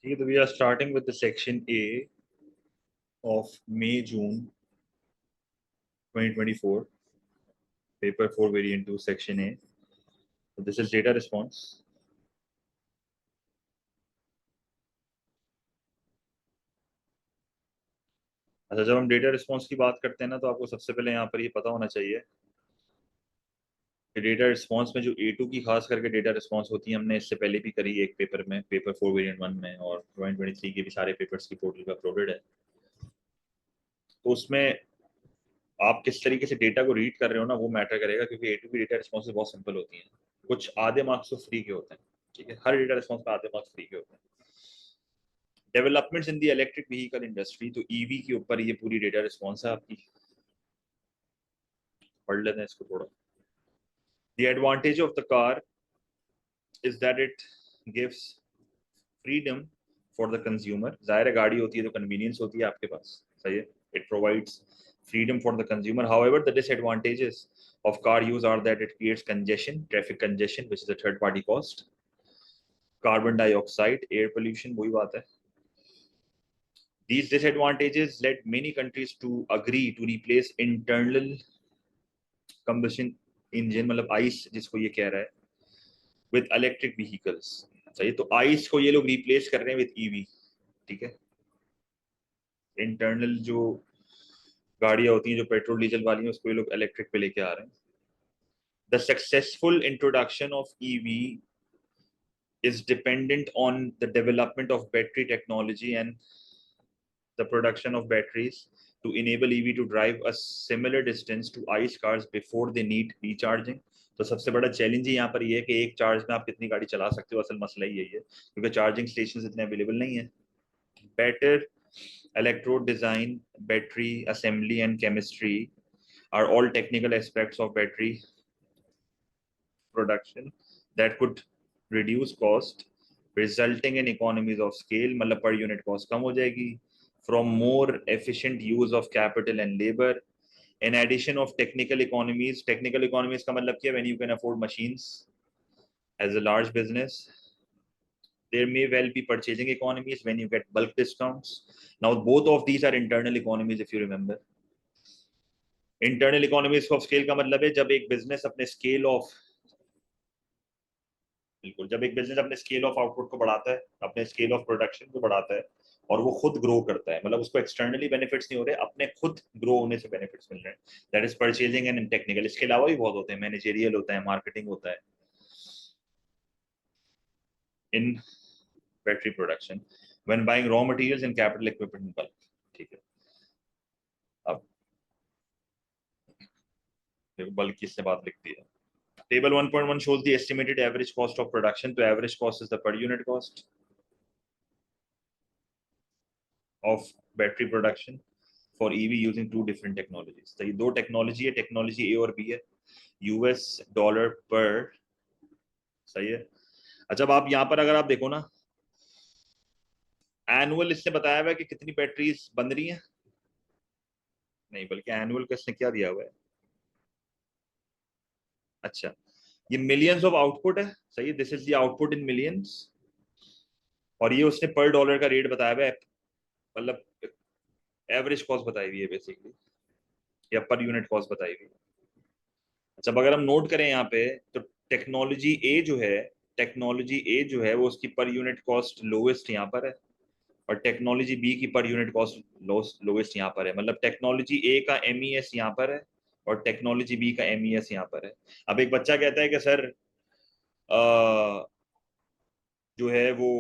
ठीक है, तो we are starting with the section A of May-June 2024, paper 4 variant 2 section A. So this is data response. अच्छा, जब हम डेटा रिस्पॉन्स की बात करते हैं ना, तो आपको सबसे पहले यहाँ पर ये पता होना चाहिए कि डेटा रिस्पॉन्स में जो A2 की खास करके डेटा रिस्पॉन्स होती है, हमने इससे पहले भी करी एक पेपर में, पेपर 4 वेरिएंट 1 में, और 2023 के भी सारे पेपर्स की पोर्टल पर अपलोडेड है। तो उसमें आप किस तरीके से डेटा को रीड कर रहे हो ना, वो मैटर करेगा, क्योंकि A2 की डेटा रिस्पॉन्स बहुत सिंपल होती हैं। कुछ आधे मार्क्स तो फ्री के होते हैं, ठीक है, हर डेटा रिस्पॉन्स में आधे मार्क्स फ्री के होते हैं। Developments in the electric vehicle industry, तो ईवी के ऊपर ये पूरी डेटा रिस्पॉन्स है आपकी। पढ़ लेते हैं इसको थोड़ा। The advantage of the car is that it gives freedom for the consumer. जाहिर है गाड़ी होती है तो कन्वीनियंस होती है आपके पास, सही है। It provides freedom for the consumer. However, the disadvantages of car use are that it creates congestion, traffic congestion, which is a third party cost, carbon dioxide, air pollution, वही बात है। These disadvantages led many countries to agree to replace internal combustion engine, मतलब ice जिसको ये कह रहा है, with electric vehicles। सही, तो आइस को ये लोग रिप्लेस कर रहे हैं विद ईवी, ठीक है। इंटरनल जो गाड़ियां होती हैं जो पेट्रोल डीजल वाली हैं, उसको ये लोग इलेक्ट्रिक पे लेके आ रहे हैं। The successful introduction of EV is dependent on the development of battery technology and the production of batteries to enable EV to drive a similar distance to ICE cars before they need recharging. तो सबसे बड़ा challenge ही यहाँ पर ये है कि एक charge में आप कितनी गाड़ी चला सकते हो, असल मसला ही यही है, क्योंकि चार्जिंग स्टेशन इतने अवेलेबल नहीं है। Better electrode design, battery assembly and chemistry are all technical aspects of battery production that could reduce cost, resulting in economies of scale, मतलब per unit cost कम हो जाएगी, from more efficient use of capital and labor. In addition of technical economies का मतलब क्या है? When you can afford machines as a large business, there may well be purchasing economies when you get bulk discounts. Now both of these are internal economies, if you remember. Internal economies of scale का मतलब है जब एक business अपने scale of, बिल्कुल, जब एक business अपने स्केल ऑफ आउटपुट को बढ़ाता है, अपने स्केल ऑफ प्रोडक्शन को बढ़ाता है, और वो खुद ग्रो करता है, मतलब उसको एक्सटर्नली बेनिफिट्स नहीं हो रहे, अपने खुद ग्रो होने से बेनिफिट्स मिल रहे हैं, that is purchasing and technical. इसके अलावा भी बहुत होते हैं, मैनेजरियल होता है, मार्केटिंग होता है इन battery production, when buying raw materials and capital equipment in bulk, ठीक है। अब देखो बल्क की इसने बात लिखती है। Table 1.1 shows the estimated average cost of production. So average cost is the per unit cost of battery production for EV using two different technologies. तो ये दो टेक्नोलॉजी है, टेक्नोलॉजी A और B है, US डॉलर पर, सही है। अच्छा, अब आप यहाँ पर अगर आप देखो ना, एनुअल इसने बताया हुआ है कि कितनी बैटरीज बन रही हैं, नहीं बल्कि एनुअल का इसने क्या दिया हुआ है, अच्छा, ये मिलियंस ऑफ आउटपुट है, सही है, this is the output in millions, और ये उसने पर डॉलर का रेट बताया हुआ है, मतलब एवरेज कॉस्ट बताई हुई है बेसिकली, या पर यूनिट कॉस्ट बताई हुई है। अच्छा, अगर हम नोट करें यहाँ पे, तो टेक्नोलॉजी ए जो है, टेक्नोलॉजी ए जो है वो उसकी पर यूनिट कॉस्ट लोवेस्ट यहाँ पर है, और टेक्नोलॉजी बी की पर यूनिट कॉस्ट लोवेस्ट यहाँ पर है, मतलब टेक्नोलॉजी ए का एमईएस यहाँ पर है और टेक्नोलॉजी बी का एमईएस यहाँ पर है। अब एक बच्चा कहता है कि सर जो है वो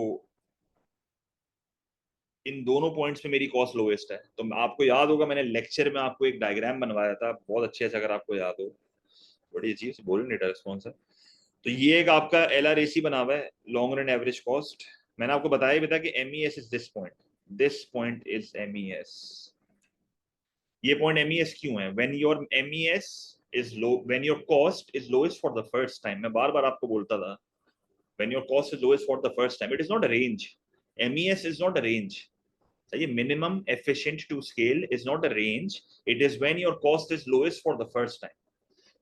इन दोनों पॉइंट्स पे मेरी कॉस्ट लोवेस्ट है, तो आपको याद होगा मैंने लेक्चर में आपको एक डायग्राम बनवाया था बहुत अच्छे से, अगर आपको याद हो, बड़ी अजीब से बोल डेटा रिस्पॉन्स है। तो ये एक आपका LRAC बना हुआ है, लॉन्ग रन एवरेज कॉस्ट। मैंने आपको बताया भी था कि MES is this point is MES। ये पॉइंट MES क्यों है? When your MES is low, when your cost is lowest for the first time, मैं बार बार आपको बोलता था, when your cost is lowest for the first time, it is not a range, MES is not a range, ये minimum efficient to scale is not a range, it is when your cost is lowest for the first time.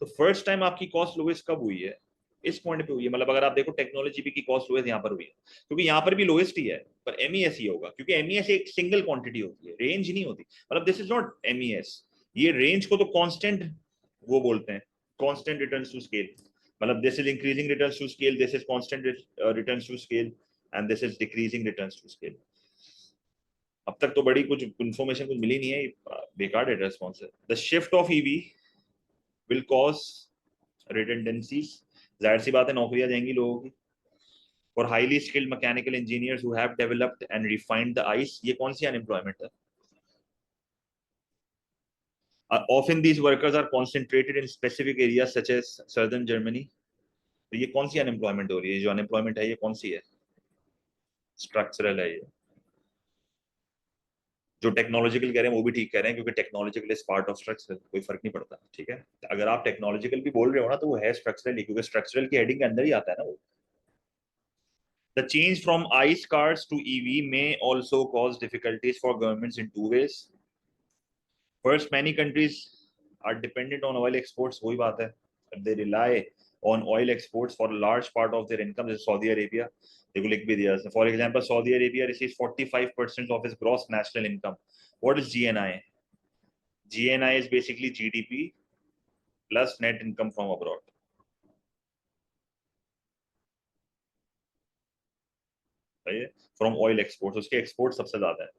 तो first time आपकी cost lowest कब हुई है? इस point पे हुई है। मतलब अगर आप देखो टेक्नोलॉजी भी की कॉस्ट लोएस्ट यहाँ पर हुई है, क्योंकि यहाँ पर भी लोएस्ट ही है, पर एमईएस ही होगा, क्योंकि एमईएस एक सिंगल क्वांटिटी होती है, रेंज नहीं होती। मतलब दिस इज नॉट एमईएस, ये रेंज को तो कांस्टेंट वो बोलते हैं, कांस्टेंट रिटर्न्स टू स्केल। मतलब this is increasing returns to scale, this is constant returns to scale, and this is decreasing returns to scale. अब तक तो बड़ी कुछ इन्फॉर्मेशन कुछ मिली नहीं है, बेकार डेटा रिस्पॉन्स है। The shift of EV will cause redundancies, जाहिर सी बात है नौकरियां जाएंगी लोगों की। For highly skilled mechanical engineers who have developed and refined the ICE, ये कौन सी अनएम्प्लॉयमेंट है? Often these workers are concentrated in specific areas such as southern Germany. तो ये कौन सी अनएम्प्लॉयमेंट हो रही है? जो अनएम्प्लॉयमेंट है ये कौन सी है? स्ट्रक्चरल है ये। जो टेक्नोलॉजिकल कह रहे हैं वो भी ठीक कह रहे हैं, क्योंकि technological is part of structural, कोई फर्क नहीं पड़ता, ठीक है। अगर आप टेक्नोलॉजिकल भी बोल रहे हो ना तो वो है स्ट्रक्चरल ही, क्योंकि स्ट्रक्चरल की हेडिंग के अंदर ही आता है ना वो। The change from ICE cars to EV may also cause difficulties for governments in two ways. First, many countries are dependent on oil exports. वही बात है, they rely on oil exports for a large part of their income. जैसे Saudi Arabia, देखो लिख भी दिया। For example, Saudi Arabia receives 45% of its gross national income. What is GNI? GNI is basically GDP plus net income from abroad. सही है, from oil exports, उसके export सबसे ज्यादा है।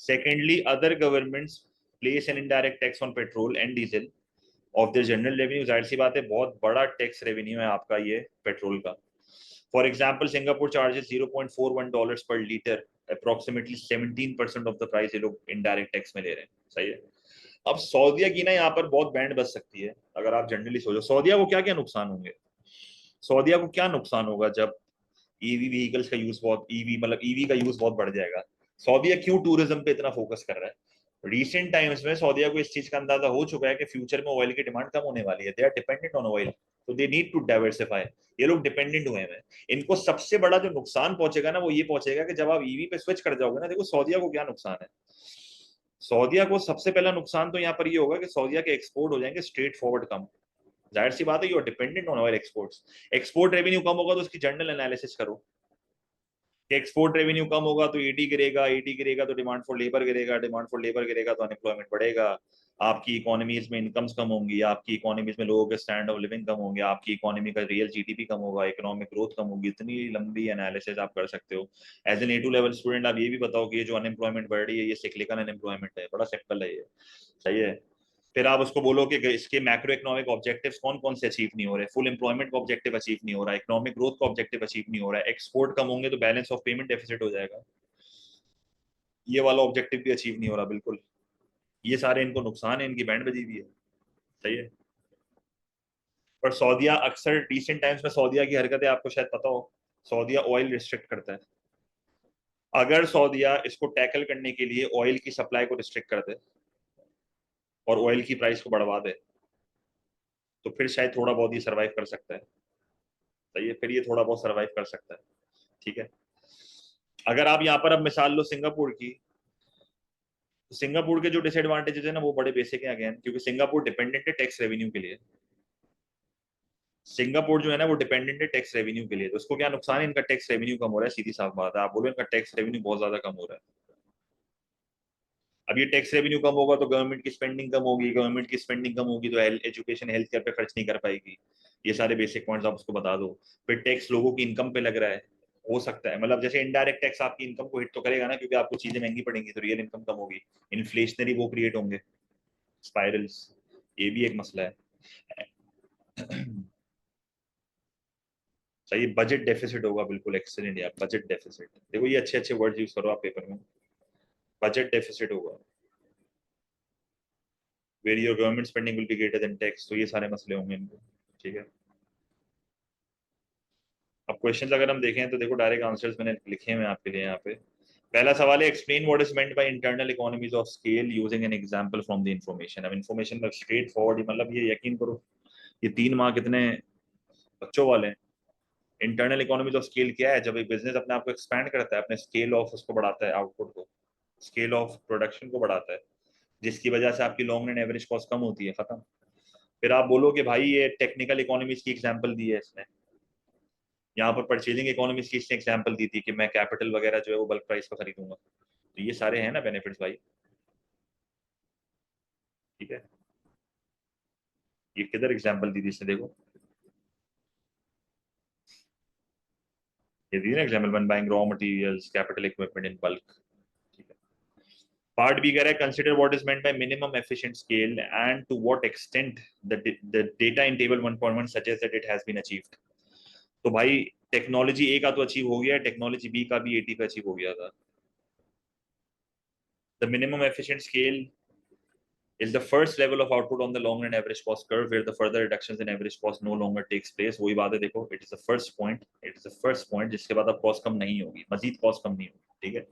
Secondly, other governments place an indirect tax on petrol and diesel of their general revenue. जाहिर सी बात है बहुत बड़ा टैक्स रेवेन्यू है आपका ये पेट्रोल का। For example Singapore charges $0.41 per litre, approximately 17% of the price ये लोग इनडायरेक्ट टैक्स में ले रहे हैं। सही है। अब सऊदीया की ना यहाँ पर बहुत बैंड बच सकती है, अगर आप जनरली सोचो सऊदीया को क्या क्या नुकसान होंगे। सऊदीया को क्या नुकसान होगा जब ईवी व्हीकल्स का यूज बहुत, ईवी मतलब ईवी का यूज बहुत बढ़ जाएगा। सऊदीया क्यों टूरिज्म पे इतना फोकस कर रहा है? रिसेंट टाइम्स में सऊदीया को इस चीज का अंदाजा हो चुका है कि फ्यूचर में ऑयल की डिमांड कम होने वाली है। They are dependent on oil, तो दे नीड टू डाइवर्सिफाई। ये लोग डिपेंडेंट हुए हैं। इनको सबसे बड़ा जो नुकसान पहुंचेगा ना वो ये पहुंचेगा कि जब आप ईवी पे स्विच कर जाओगे ना, देखो सऊदीया को क्या नुकसान है। सऊदीया को सबसे पहला नुकसान तो यहाँ पर ये होगा कि सऊदीया के एक्सपोर्ट हो जाएंगे स्ट्रेट फॉरवर्ड कम। जाहिर सी बात है you are dependent on oil exports. Export revenue कम होगा तो उसकी जर्नल एनालिसिस करो कि एक्सपोर्ट रेवेन्यू कम होगा तो ईडी गिरेगा, ईडी गिरेगा तो डिमांड फॉर लेबर गिरेगा, डिमांड फॉर लेबर गिरेगा तो अनएम्प्लॉयमेंट बढ़ेगा, आपकी इकोनॉमीज में इनकम्स कम होंगी, आपकी इकोनॉमीज में लोगों के स्टैंड ऑफ लिविंग कम होंगे, आपकी इकोनॉमी का रियल जीडीपी कम होगा, इकोनॉमिक ग्रोथ कम होगी। इतनी लंबी एनालिसिस आप कर सकते हो। As an A2 level student आप ये भी बताओ कि ये जो अनएम्प्लॉयमेंट बढ़ रही है ये सिक्लिकल अनएम्प्लॉयमेंट है, बड़ा सिंपल है ये। सही है। फिर आप उसको बोलो कि इसके मैक्रो इकोनॉमिक ऑब्जेक्टिव्स कौन कौन से अचीव नहीं हो रहे, फुल एम्प्लॉयमेंट का ऑब्जेक्टिव अचीव नहीं हो रहा है, इकोनॉमिक ग्रोथ का ऑब्जेक्टिव अचीव नहीं हो रहा है, एक्सपोर्ट कम होंगे तो बैलेंस ऑफ पेमेंट डेफिसिट हो जाएगा, ये वाला ऑब्जेक्टिव भी अचीव नहीं हो रहा बिल्कुल। ये सारे इनको नुकसान है, इनकी बैंड बजी हुई है। सही है। पर सऊदीया अक्सर रिसेंट टाइम्स में सऊदीया की हरकतें आपको शायद पता हो, सऊदीया ऑयल रिस्ट्रिक्ट करता है। अगर सऊदीया इसको टैकल करने के लिए ऑयल की सप्लाई को रिस्ट्रिक्ट कर दे और ऑयल की प्राइस को बढ़वा दे तो फिर शायद थोड़ा बहुत ये सर्वाइव कर सकता है। सही है, फिर ये थोड़ा बहुत सर्वाइव कर सकता है। ठीक है। अगर आप यहाँ पर अब मिसाल लो सिंगापुर की, तो सिंगापुर के जो डिसएडवांटेजेस है ना वो बड़े बेसिक है अगेन, क्योंकि सिंगापुर डिपेंडेंट है टैक्स रेवेन्यू के लिए। सिंगापुर जो है ना वो डिपेंडेंट है टैक्स रेवेन्यू के लिए, तो उसको क्या नुकसान है? इनका टैक्स रेवेन्यू कम हो रहा है, सीधी साफ बात है। आप बोलो इनका टैक्स रेवेन्यू बहुत ज्यादा कम हो रहा है। अब ये टैक्स रेवेन्यू कम होगा तो गवर्नमेंट की स्पेंडिंग कम होगी, गवर्नमेंट की स्पेंडिंग कम होगी तो एजुकेशन हेल्थ केयर पे खर्च नहीं कर पाएगी। ये सारे बेसिक पॉइंट्स आप उसको बता दो। फिर टैक्स लोगों की इनकम पे लग रहा है, हो सकता है मतलब जैसे इनडायरेक्ट टैक्स आपकी इनकम को हिट तो करेगा ना, क्योंकि आपको चीजें महंगी पड़ेंगी तो रियल इनकम कम होगी, इन्फ्लेशनरी वो क्रिएट होंगे स्पाइरल्स, ये भी एक मसला है। सही, बजट डेफिसिट होगा, बिल्कुल एक्सीलेंट यार, बजट डेफिसिट। देखो ये अच्छे अच्छे वर्ड यूज करो आप पेपर में, बजट डेफिसिट होगा, where your government spending will be greater than tax, तो ये सारे मसले होंगे इनको। ठीक है। अब क्वेश्चंस अगर हम देखें तो देखो डायरेक्ट आंसर्स मैंने लिखे हैं आपके लिए यहाँ पे। पहला सवाल है explain what is meant by internal economies of scale using an example from the information. अब इंफॉर्मेशन में स्ट्रेट फॉरवर्ड, मतलब ये यकीन करो ये 3 माह कितने बच्चों वाले हैं। इंटरनल इकोनॉमीज ऑफ स्केल क्या है? जब एक बिजनेस अपने आप को एक्सपैंड करता है, अपने स्केल ऑफ उसको बढ़ाता है, आउटपुट को, स्केल ऑफ प्रोडक्शन को बढ़ाता है, जिसकी वजह से आपकी लॉन्ग रन एवरेज कॉस्ट कम होती है, खत्म। फिर आप बोलो कि भाई ये टेक्निकल इकोनॉमीज की एग्जांपल दी है इसने, यहाँ पर परचेजिंग इकोनॉमिक्स की इसने एग्जांपल दी थी कि मैं कैपिटल वगैरह जो है वो बल्क प्राइस पर खरीदूंगा, तो ये सारे हैं ना बेनिफिट्स भाई। ठीक है, ये किधर एग्जांपल दी थी इसने, देखो ये दी ना example, one buying raw materials capital equipment in bulk. ठीक है, पार्ट बी कह रहा है consider what is meant by minimum efficient scale and to what extent the data in table 1.1 suggest that it has been achieved. तो भाई technology ए का तो achieve हो गया है, टेक्नोलॉजी बी का भी 80 पे अचीव हो गया था। The minimum efficient scale is the first level of output on the long run average cost curve where the further reductions in average cost no longer takes place। वही बात है, देखो it is the first point, it is the first point जिसके बाद अब cost कम नहीं होगी, मजीद cost कम नहीं होगी। ठीक है,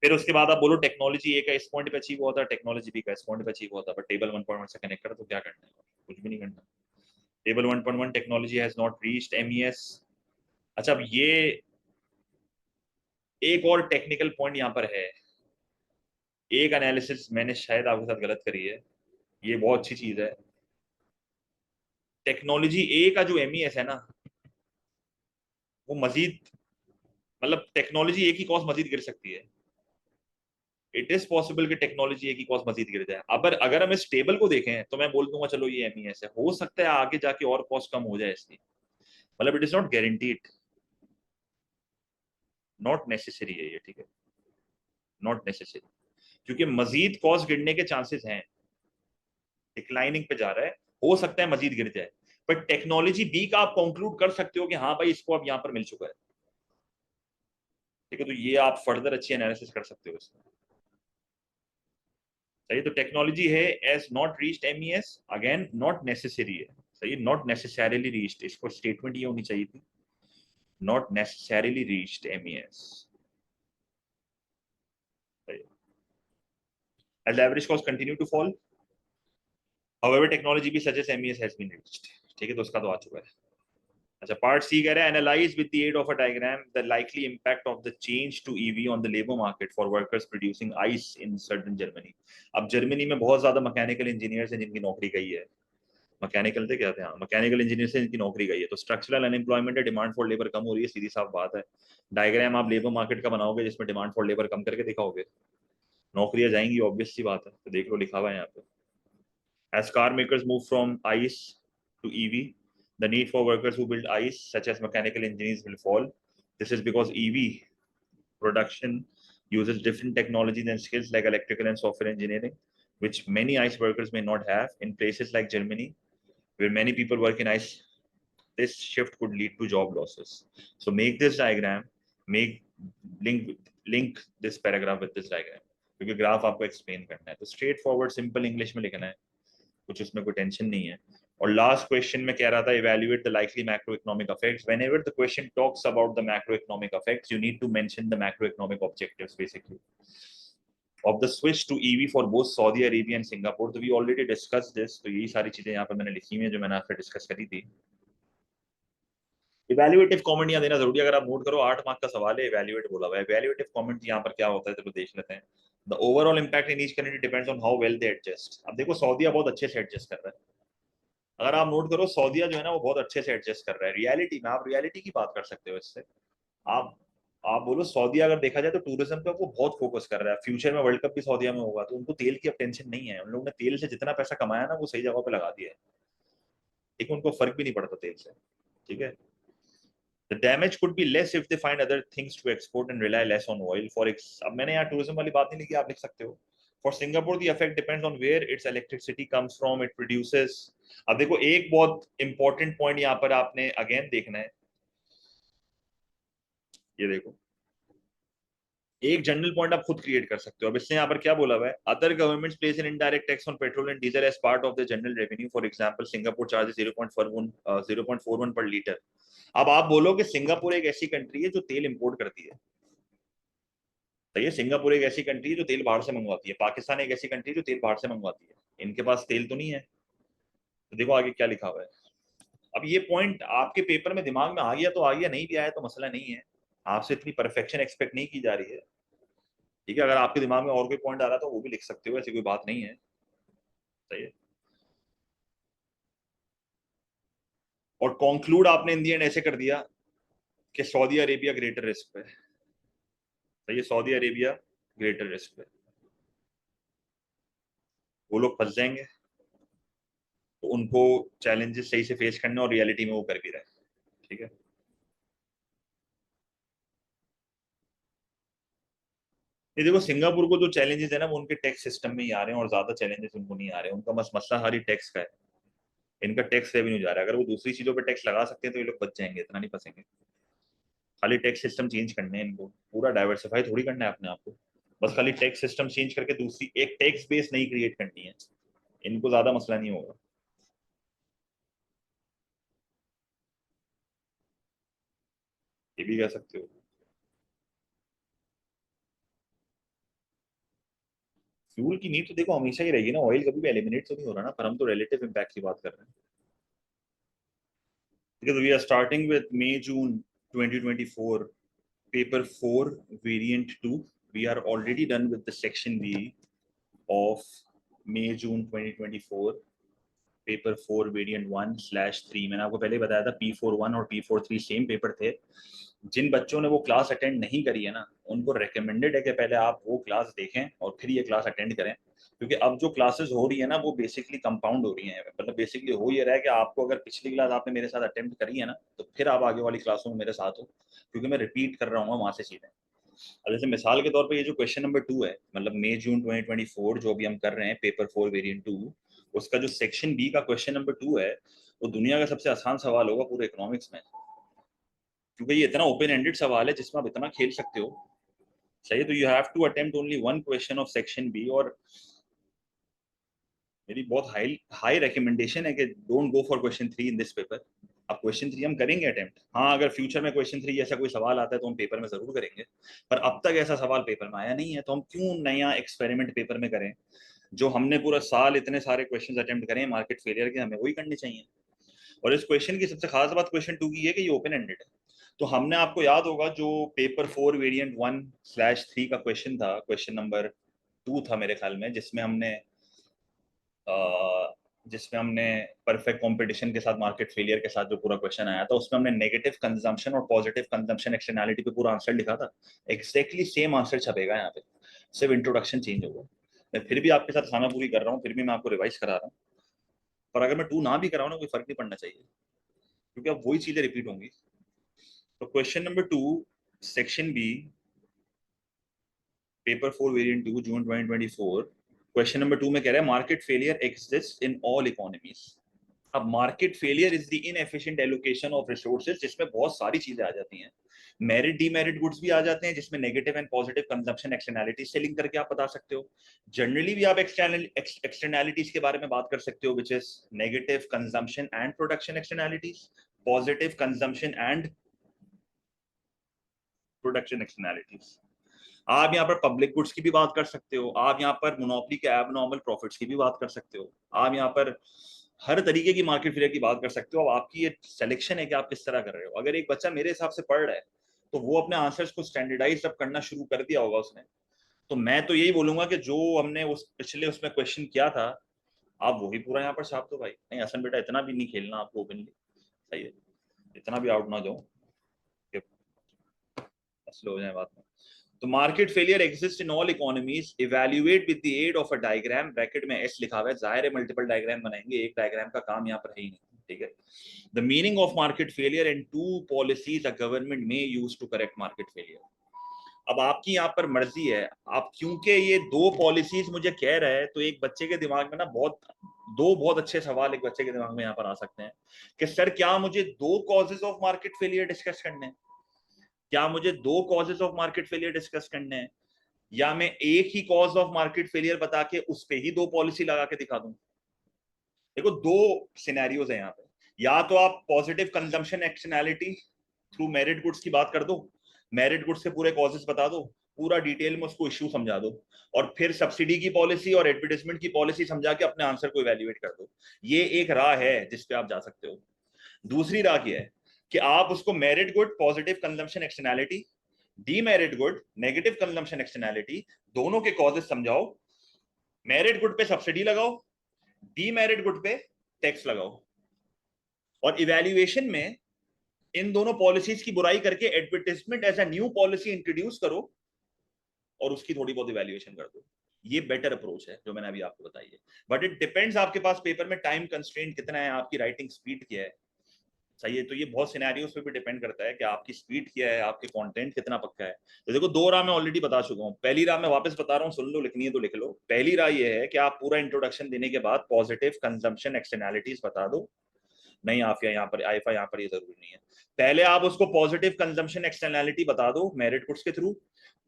फिर उसके बाद आप बोलो टेक्नोलॉजी ए का इस पॉइंट पे अचीव हुआ था, टेक्नोलॉजी बी का इस पॉइंट पे अचीव हुआ था, बट टेबल 1.1 से कनेक्ट करा तो क्या करना है, कुछ भी नहीं करना। Table 1.1 technology has not reached MES. अच्छा, अब ये एक और टेक्निकल पॉइंट यहाँ पर है, एक एनालिसिस मैंने शायद आपके साथ गलत करी है, ये बहुत अच्छी चीज है। टेक्नोलॉजी ए का जो एमईएस है ना, वो मजीद, मतलब टेक्नोलॉजी ए की कॉस्ट मजीद गिर सकती है। इट इज पॉसिबल कि टेक्नोलॉजी ए की कॉस्ट मजीद गिर जाए। अगर अगर हम इस टेबल को देखें तो मैं बोल दूंगा चलो ये एमईएस है, हो सकता है आगे जाके और कॉस्ट कम हो जाए इसकी, मतलब it is not guaranteed, not necessary है ये। ठीक है, नॉट नेसेसरी, क्योंकि मजीद कॉस्ट गिरने के चांसेस हैं, डिक्लाइनिंग पे जा रहा है, हो सकता है मजीद गिर जाए, बट टेक्नोलॉजी बी का आप कंक्लूड कर सकते हो कि हाँ भाई इसको अब यहाँ पर मिल चुका है। ठीक है, तो ये आप फर्दर अच्छी एनालिसिस कर सकते हो इसमें। सही, तो टेक्नोलॉजी है has not reached MES, again not necessary है। सही, नॉट नेसेसरीली रीच्ड, इसको स्टेटमेंट ये होनी चाहिए थी, not necessarily reached MES. As the average cost continue to fall, however technology भी suggests MES has been reached। ठीक है, तो उसका तो आ चुका है। अच्छा, पार्ट सी कह रहा है analyse with the aid of a diagram the likely impact of the change to EV on the labour market for workers producing ICE in certain Germany. अब जर्मनी में बहुत ज्यादा मैकेनिकल इंजीनियर्स हैं जिनकी नौकरी गई है, मैकेनिकल थे क्या थे, हाँ मैकेनिकल इंजीनियर से जिनकी नौकरी गई है, तो स्ट्रक्चरल अनएम्प्लॉयमेंट है, डिमांड फॉर लेबर कम हो रही है, सीधी साफ बात है। डायग्राम आप लेबर मार्केट का बनाओगे जिसमें डिमांड फॉर लेबर कम करके दिखाओगे, नौकरियां जाएंगी, ऑब्वियस सी बात है। तो देख लो लिखा हुआ है यहाँ पे, as car makers move from ICE to EV, the need for workers who build ICE, such as mechanical engineers, will fall. This is because EV production uses different technologies and skills like electrical and software engineering, which many ICE workers may not have. In places like Germany, where many people work in ICE, this shift could lead to job losses. So make this diagram, make link this paragraph with this diagram, क्योंकि graph आपको explain करना है, तो straight forward simple English में लिखना है, कुछ उसमें कोई टेंशन नहीं है। और लास्ट क्वेश्चन में कह रहा था evaluate the likely macroeconomic effects, whenever the question talks about the macroeconomic effects you need to mention the macroeconomic objectives basically of the switch to EV for both Saudi Arabia and Singapore. तो we already discuss this, तो यही सारी चीजें यहाँ पर मैंने लिखी हुई है जो मैंने आपसे डिस्कस करी थी। इवैल्यूएटिव कमेंट यहाँ देना जरूरी है, अगर आप नोट करो 8 मार्क का सवाल है, इवैल्यूएट बोला हुआ है। इवैल्यूएटिव कमेंट यहाँ पर क्या होता है चलो देख लेते हैं। The overall impact in each country depends on how well they adjust. अब देखो सऊदीया बहुत अच्छे से एडजस्ट कर रहा है, अगर आप नोट करो सऊदीया जो है ना वो बहुत अच्छे से एडजस्ट कर रहा है, रियलिटी में आप रियलिटी की बात कर सकते हो इससे। आप आप बोलो सऊदीया अगर देखा जाए तो टूरिज्म पे वो बहुत फोकस कर रहा है, फ्यूचर में वर्ल्ड कप भी सऊदीया में होगा, तो उनको तेल की अब टेंशन नहीं है, उन लोगों ने तेल से जितना पैसा कमाया ना वो सही जगह पे लगा दिया है, ठीक है, उनको फर्क भी नहीं पड़ता तेल से। ठीक है, the damage could be less if they find other things to export and rely less on oil for अब मैंने यहाँ टूरिज्म वाली बात नहीं लिखी, आप लिख सकते हो। For Singapore the effect depends on where its electricity comes from, it produces। अब देखो एक बहुत इंपॉर्टेंट पॉइंट यहाँ पर आपने अगेन देखना है, ये देखो एक जनरल पॉइंट आप खुद क्रिएट कर सकते हो। अब इससे यहाँ पर क्या बोला हुआ है, other governments place an indirect tax on petrol and diesel as part of the general revenue, for example Singapore charges 0.41 per litre. अब आप बोलो कि सिंगापुर एक ऐसी कंट्री है जो तेल इंपोर्ट करती है, सही है, सिंगापुर एक ऐसी कंट्री है जो तेल बाहर से मंगवाती है, पाकिस्तान एक ऐसी कंट्री है जो तेल बाहर से मंगवाती है, इनके पास तेल तो नहीं है। तो देखो आगे क्या लिखा हुआ है। अब ये पॉइंट आपके पेपर में दिमाग में आ गया तो आ गया, नहीं भी आया तो मसला नहीं है, आपसे इतनी परफेक्शन एक्सपेक्ट नहीं की जा रही है। ठीक है, अगर आपके दिमाग में और कोई पॉइंट आ रहा है तो वो भी लिख सकते हो, ऐसी कोई बात नहीं है। सही है, और कंक्लूड आपने इन दी एंड ऐसे कर दिया कि सऊदी अरेबिया ग्रेटर रिस्क पे, तो ये सऊदी अरेबिया ग्रेटर रिस्क पे, वो लोग फंस जाएंगे, तो उनको चैलेंजेस सही से फेस करने, और रियलिटी में वो कर भी रहे हैं। ठीक है, ये देखो सिंगापुर को जो चैलेंजेस है ना वो उनके टैक्स सिस्टम में ही आ रहे हैं, और ज्यादा चैलेंजेस उनको नहीं आ रहे हैं। उनका बस मसला सारी टैक्स का है, इनका टैक्स रेवेन्यू जा रहा है। अगर वो दूसरी चीजों पे टैक्स लगा सकते हैं तो ये लोग बच जाएंगे, इतना नहीं फंसेंगे। खाली टैक्स सिस्टम चेंज करने हैं इनको, पूरा डाइवर्सिफाई थोड़ी करना है अपने आप को। बस खाली टैक्स सिस्टम चेंज करके दूसरी एक टैक्स बेस नहीं क्रिएट करनी है, इनको ज्यादा मसला नहीं होगा। ये भी कह सकते हो। फ्यूल की नीड तो देखो हमेशा ही रहेगी ना, ऑयल कभी भी एलिमिनेट तो नहीं हो रहा ना, पर हम तो रिलेटिव इम्पैक्ट की बात कर रहे हैं। ठीक है, तो we are starting with May June 2024 paper 4 variant 2. We are already done with the section B of May June 2024 paper 4 variant 1/3। मैंने आपको पहले बताया था P41 और P43 सेम पेपर थे। जिन बच्चों ने वो क्लास अटेंड नहीं करी है ना, उनको रेकमेंडेड है कि पहले आप वो क्लास देखें और फिर ये क्लास अटेंड करें, क्योंकि अब जो क्लासेस हो रही है ना वो बेसिकली कंपाउंड हो रही हैं। मतलब बेसिकली हो ये रहा है कि आपको अगर पिछली क्लास आपने मेरे साथ अटेम्प्ट करी है ना, तो फिर आप आगे वाली क्लासों में मेरे साथ हो, क्योंकि मैं रिपीट कर रहा हूँ वहां से चीजें। अब जैसे मिसाल के तौर पे ये जो क्वेश्चन नंबर 2 है, मतलब मई जून 2024 जो अभी हम कर रहे हैं पेपर 4 वेरिएंट 2, उसका जो सेक्शन बी का क्वेश्चन नंबर 2 है, वो दुनिया का सबसे आसान सवाल होगा पूरे इकोनॉमिक्स में, क्योंकि ये इतना ओपन एंडेड सवाल है जिसमें आप इतना खेल सकते हो। सही, तो you have to attempt only one question of section B. और मेरी बहुत हाई हाई रिकमेंडेशन है कि don't go for question 3 in this paper. अब क्वेश्चन 3 हम करेंगे अटेम्प्ट, हाँ अगर फ्यूचर में क्वेश्चन 3 ऐसा कोई सवाल आता है तो हम पेपर में जरूर करेंगे, पर अब तक ऐसा सवाल पेपर में आया नहीं है, तो हम क्यों नया एक्सपेरिमेंट पेपर में करें। जो हमने पूरा साल इतने सारे क्वेश्चन अटेम्प्ट करें मार्केट फेलियर के, हमें वही करने चाहिए। और इस क्वेश्चन की सबसे खास बात क्वेश्चन 2 की है कि ये ओपन एंडेड है। तो हमने, आपको याद होगा जो पेपर 4 वेरिएंट 1/3 का क्वेश्चन था, क्वेश्चन नंबर 2 था मेरे ख्याल में, जिसमें हमने परफेक्ट कंपटीशन के साथ मार्केट फेलियर के साथ जो पूरा क्वेश्चन आया था, उसमें हमने नेगेटिव कंजम्पशन और पॉजिटिव कंजम्पशन एक्सटर्नैलिटी पे पूरा आंसर लिखा था। एग्जैक्टली सेम आंसर छपेगा यहाँ पे, सिर्फ इंट्रोडक्शन चेंज होगा। मैं फिर भी आपके साथ खाना पूरी कर रहा हूँ, फिर भी मैं आपको रिवाइज करा रहा हूँ। पर अगर मैं 2 ना भी कराऊँ ना, कोई फर्क नहीं पड़ना चाहिए, क्योंकि अब वही चीजें रिपीट होंगी। तो question number 2 section B paper 4 variant 2 June 2024, question number 2 में कह रहा है market failure exist in all economies. अब market failure is the inefficient allocation of resources, जिसमें बहुत सारी चीजें आ जाती हैं। मेरिट डीमेरिट गुड्स भी आ जाते हैं, जिसमें negative and positive consumption externalities से लिंक करके आप बता सकते हो। जनरली भी आप एक्सटर्नैलिटीज के बारे में बात कर सकते हो, which is negative consumption and production externalities, positive consumption and production externalities. आप यहाँ पर पब्लिक गुड्स की भी बात कर सकते हो, आप यहाँ पर मोनोपोली के एबनॉर्मल प्रॉफिट्स की भी बात कर सकते हो, आप यहाँ पर हर तरीके की मार्केट फेलियर की बात कर सकते हो। अब आपकी ये सिलेक्शन है कि आप किस तरह कर रहे हो। अगर एक बच्चा मेरे हिसाब से पढ़ रहा है, तो वो अपने आंसर्स को स्टैंडर्डाइज अब करना शुरू कर दिया होगा उसने। तो मैं तो यही बोलूंगा कि जो हमने उस पिछले उसमें क्वेश्चन किया था, आप वही पूरा यहाँ पर छाप दो भाई। नहीं असन बेटा, इतना भी नहीं खेलना आपको ओपनली, सही है, इतना भी आउट ना जाओ कि मसले हो जाए बात में। तो market failure exist in all economies, evaluate with the aid of a diagram, bracket में एस लिखा हुआ है, जाहिर है मल्टीपल डायग्राम बनाएंगे, एक डायग्राम का काम यहाँ पर है ही नहीं। ठीक है, the meaning of market failure and to policies a government may use to correct market failure. अब आपकी यहाँ पर मर्जी है, आप क्योंकि ये दो पॉलिसीज मुझे कह रहा है, तो एक बच्चे के दिमाग में ना बहुत अच्छे सवाल एक बच्चे के दिमाग में यहाँ पर आ सकते हैं कि सर क्या मुझे दो causes of market failure discuss करने हैं, क्या मुझे दो causes of market failure discuss करने हैं, या मैं एक ही कॉज ऑफ मार्केट फेलियर बता के उस पे ही दो पॉलिसी लगा के दिखा दूं। देखो दो सिनेरियोज है यहाँ पे, या तो आप positive consumption externality through merit goods की बात कर दो, मेरिट गुड्स के पूरे कॉजेस बता दो, पूरा डिटेल में उसको इश्यू समझा दो, और फिर सब्सिडी की पॉलिसी और एडवर्टाइजमेंट की पॉलिसी समझा के अपने आंसर को इवेल्युएट कर दो। ये एक राह है जिसपे आप जा सकते हो। दूसरी राह क्या है कि आप उसको merit good positive consumption externality, demerit good negative consumption externality, दोनों के कॉजेस समझाओ, मेरिट गुड पे सब्सिडी लगाओ, डीमेरिट गुड पे टैक्स लगाओ, और इवैल्यूएशन में इन दोनों पॉलिसीज की बुराई करके advertisement as a new policy introduce करो और उसकी थोड़ी बहुत इवैल्यूएशन कर दो। ये बेटर अप्रोच है जो मैंने अभी आपको बताई है। बट इट डिपेंड्स आपके पास पेपर में टाइम कंस्ट्रेंट कितना है, आपकी राइटिंग स्पीड क्या है। सही है, तो ये बहुत सिनेरियोस पे भी डिपेंड करता है कि आपकी स्पीड क्या है, आपके कंटेंट कितना पक्का है। तो देखो, दो राह मैं ऑलरेडी बता चुका हूँ। पहली राह मैं वापस बता रहा हूँ, सुन लो, लिखनी है तो लिख लो। पहली राह ये है कि आप पूरा इंट्रोडक्शन देने के बाद पॉजिटिव कंजम्पशन एक्सटर्नैलिटीज बता दो। नहीं आफिया यहाँ पर, आइफा यहाँ पर ये जरूरी नहीं है। पहले आप उसको पॉजिटिव कंजम्पशन एक्सटर्नैलिटी बता दो मेरिट गुड्स के थ्रू,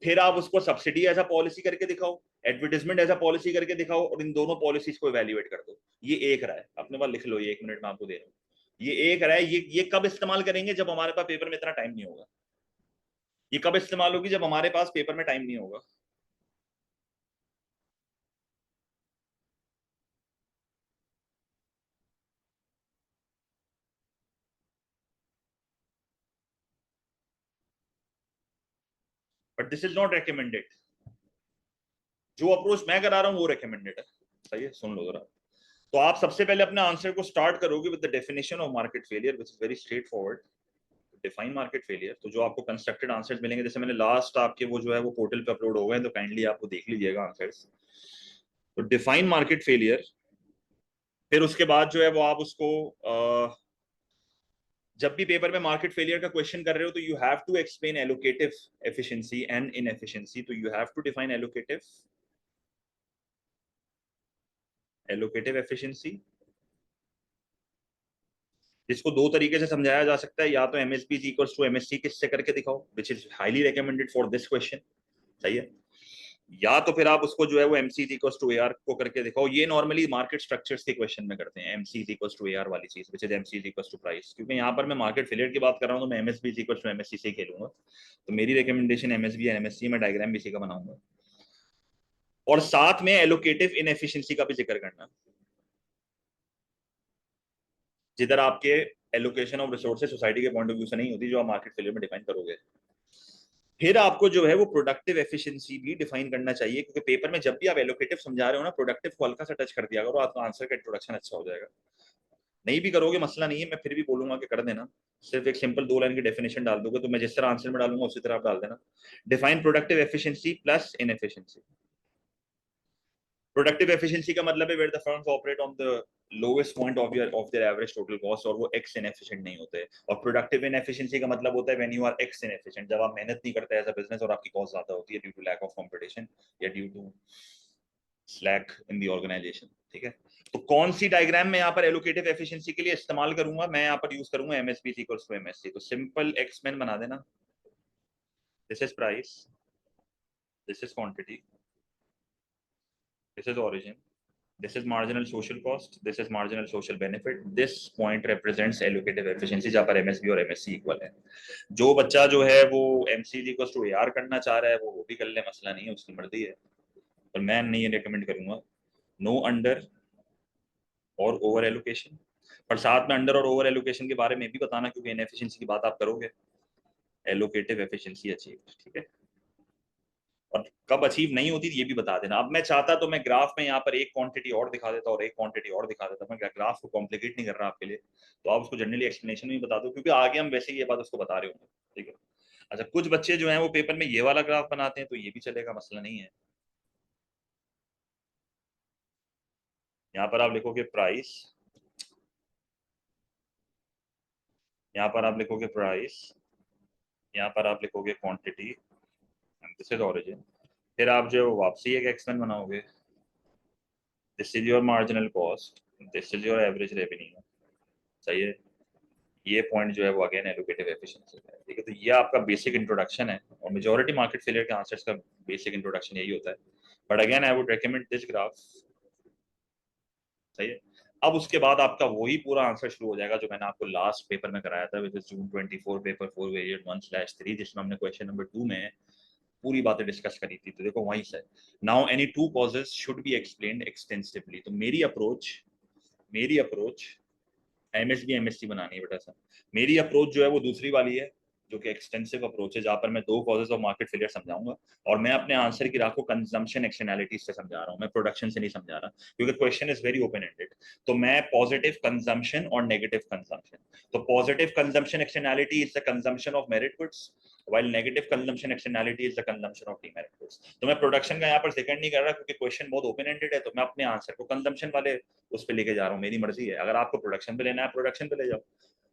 फिर आप उसको सब्सिडी एज अ पॉलिसी करके दिखाओ, एडवर्टाइजमेंट एज अ पॉलिसी करके दिखाओ, और इन दोनों पॉलिसीज को इवेल्युएट कर दो। ये एक राय अपने पास लिख लो, ये 1 मिनट में आपको दे रहा हूँ। ये एक राय, ये कब इस्तेमाल करेंगे? जब हमारे पास पेपर में इतना टाइम नहीं होगा। ये कब इस्तेमाल होगी? जब हमारे पास पेपर में टाइम नहीं होगा। But this is not recommended. जो अप्रोच मैं करा रहा हूँ वो रिकमेंडेड है। सही है, सुन लो जरा। तो आप सबसे पहले अपने आंसर को स्टार्ट करोगे with the definition of market failure, which is very straight forward. Define market failure, तो जो आपको कंस्ट्रक्टेड आंसर्स मिलेंगे, जैसे मैंने लास्ट आपके वो जो है वो पोर्टल पे अपलोड हो गए हैं, तो काइंडली आपको देख लीजिएगा आंसर्स। तो डिफाइन मार्केट फेलियर, फिर उसके बाद जो है वो आप उसको जब भी पेपर में मार्केट फेलियर का क्वेश्चन कर रहे हो तो you have to explain allocative efficiency and inefficiency. तो you have to define allocative efficiency, जिसको दो तरीके से समझाया जा सकता है। या तो MSB is equals to MSC किससे करके दिखाओ, which is highly recommended for this question. सही है। या तो फिर आप उसको जो है वो एमसी इक्वल्स टू एआर को करके दिखाओ। ये नॉर्मली मार्केट स्ट्रक्चर्स के क्वेश्चन में करते हैं, एमसी इक्वल्स टू एआर वाली चीज, which is MC equals to price. क्योंकि यहाँ पर मैं मार्केट फेलियर की बात कर रहा हूँ, तो मैं एमएसबी इक्वल्स टू एमएससी से खेलूंगा। तो मेरी रिकमेंडेशन एमएसबी या एमएससी में डायग्राम भी इसी का बनाऊंगा, और साथ में एलोकेटिव इनएफिशिएंसी का भी जिक्र करना, जिधर आपके एलोकेशन ऑफ रिसोर्सेज सोसाइटी के पॉइंट ऑफ व्यू से नहीं होती, जो आप मार्केट फेलियर में डिफाइन करोगे। फिर आपको जो है वो प्रोडक्टिव एफिशिएंसी भी डिफाइन करना चाहिए, क्योंकि पेपर में जब भी आप एलोकेटिव समझा रहे हो ना, प्रोडक्टिव को हल्का सा टच कर दिया करो, आपका आंसर का इंट्रोडक्शन अच्छा हो जाएगा। नहीं भी करोगे मसला नहीं है, मैं फिर भी बोलूंगा कि कर देना। सिर्फ एक सिंपल 2 लाइन की डेफिनेशन डाल दोगे, तो मैं जिस तरह आंसर में डालूंगा उसी तरह आप डाल देना। Define productive efficiency plus inefficiency. Productive efficiency का मतलब है where the firms operate on the lowest point of their average total cost, और वो एक्स इनएफिशिएंट नहीं होते। और प्रोडक्टिव इनएफिशिएंसी का मतलब होता है when you are X inefficient, जब आप मेहनत नहीं करते एज अ बिजनेस और आपकी कॉस्ट ज्यादा होती है due to lack of competition या due to slack in the organisation. ठीक है। तो कौन सी डायग्राम में यहाँ पर एलोकेटिव एफिशिएंसी के लिए इस्तेमाल करूंगा? मैं यहाँ पर यूज करूंगा एमएसपी इक्वल्स टू एमएससी। तो सिंपल एक्समेन बना देना। This is price, this is quantity, this is origin, this is marginal social cost, this is marginal social benefit, this point represents allocative efficiency, जहाँ पर MSB और MSC equal है। जो बच्चा जो है वो MC इक्वल टू AR करना चाह रहा है वो भी कर ले, मसला नहीं है, उसकी मर्जी है। पर मैं नहीं रिकमेंड करूंगा नो अंडर और ओवर एलोकेशन। पर साथ में अंडर और ओवर एलोकेशन के बारे में भी बताना, क्योंकि इनएफिशिएंसी की बात आप करोगे। एलोकेटिव एफिशिएंसी अचीव, ठीक है। और कब अचीव नहीं होती ये भी बता देना। अब मैं चाहता तो मैं ग्राफ में यहाँ पर एक क्वांटिटी और दिखा देता और एक क्वांटिटी और दिखा देता। मैं ग्राफ को कॉम्प्लिकेट नहीं कर रहा आपके लिए, तो आप उसको जनरली एक्सप्लेनेशन में बता दो, क्योंकि आगे हम वैसे ही ये बात उसको बता रहे होंगे। ठीक है। अच्छा, कुछ बच्चे जो हैं वो पेपर में ये वाला ग्राफ बनाते हैं, तो ये भी चलेगा, मसला नहीं है। यहाँ पर आप लिखोगे प्राइस, यहाँ पर आप लिखोगे प्राइस, यहाँ पर आप लिखोगे क्वांटिटी, दिस इज ऑरिजिन। फिर आप जो वापसी एक एक्सपेंस बनाओगे, this is your marginal cost, this is your average revenue. सही है। ये पॉइंट जो है वो अगेन एलोकेटिव एफिशिएंसी है। ठीक है। तो ये आपका बेसिक इंट्रोडक्शन है, और मेजॉरिटी मार्केट फेलियर के आंसर्स का बेसिक इंट्रोडक्शन यही होता है। But again I would recommend this graph. सही है। अब उसके बाद आपका वही पूरा आंसर शुरू हो जाएगा जो मैंने आपको लास्ट पेपर में कराया था, which is June 24 paper 4 variant 1/3, जिसमें हमने क्वेश्चन नंबर 2 में पूरी बातें डिस्कस करी थी। तो देखो वहीं से, now any two causes should be explained extensively. तो मेरी अप्रोच एमएसबी एमएससी बनानी है बेटा सर। मेरी अप्रोच जो है वो दूसरी वाली है, जो कि एक्सटेंसिव अप्रोच है, जहां पर मैं 2 कॉजेज ऑफ मार्केट फेलियर समझाऊंगा, और मैं अपने आंसर की राह को कंजम्पशन एक्सटर्नैलिटीज से समझा रहा हूं, मैं प्रोडक्शन से नहीं समझा रहा, क्योंकि question is very open ended. तो मैं पॉजिटिव कंजम्पशन और नेगेटिव कंजम्पशन, तो positive consumption externality is the consumption of merit goods, while negative consumption externality is the consumption of demerit goods। तो मैं प्रोडक्शन का यहाँ पर जिक्र नहीं कर रहा क्योंकि क्वेश्चन बहुत ओपन एंडेड है, तो मैं अपने आंसर को कंजम्पशन वाले उस पे लेके जा रहा हूँ, मेरी मर्जी है। अगर आपको प्रोडक्शन पे लेना है प्रोडक्शन पे ले जाओ,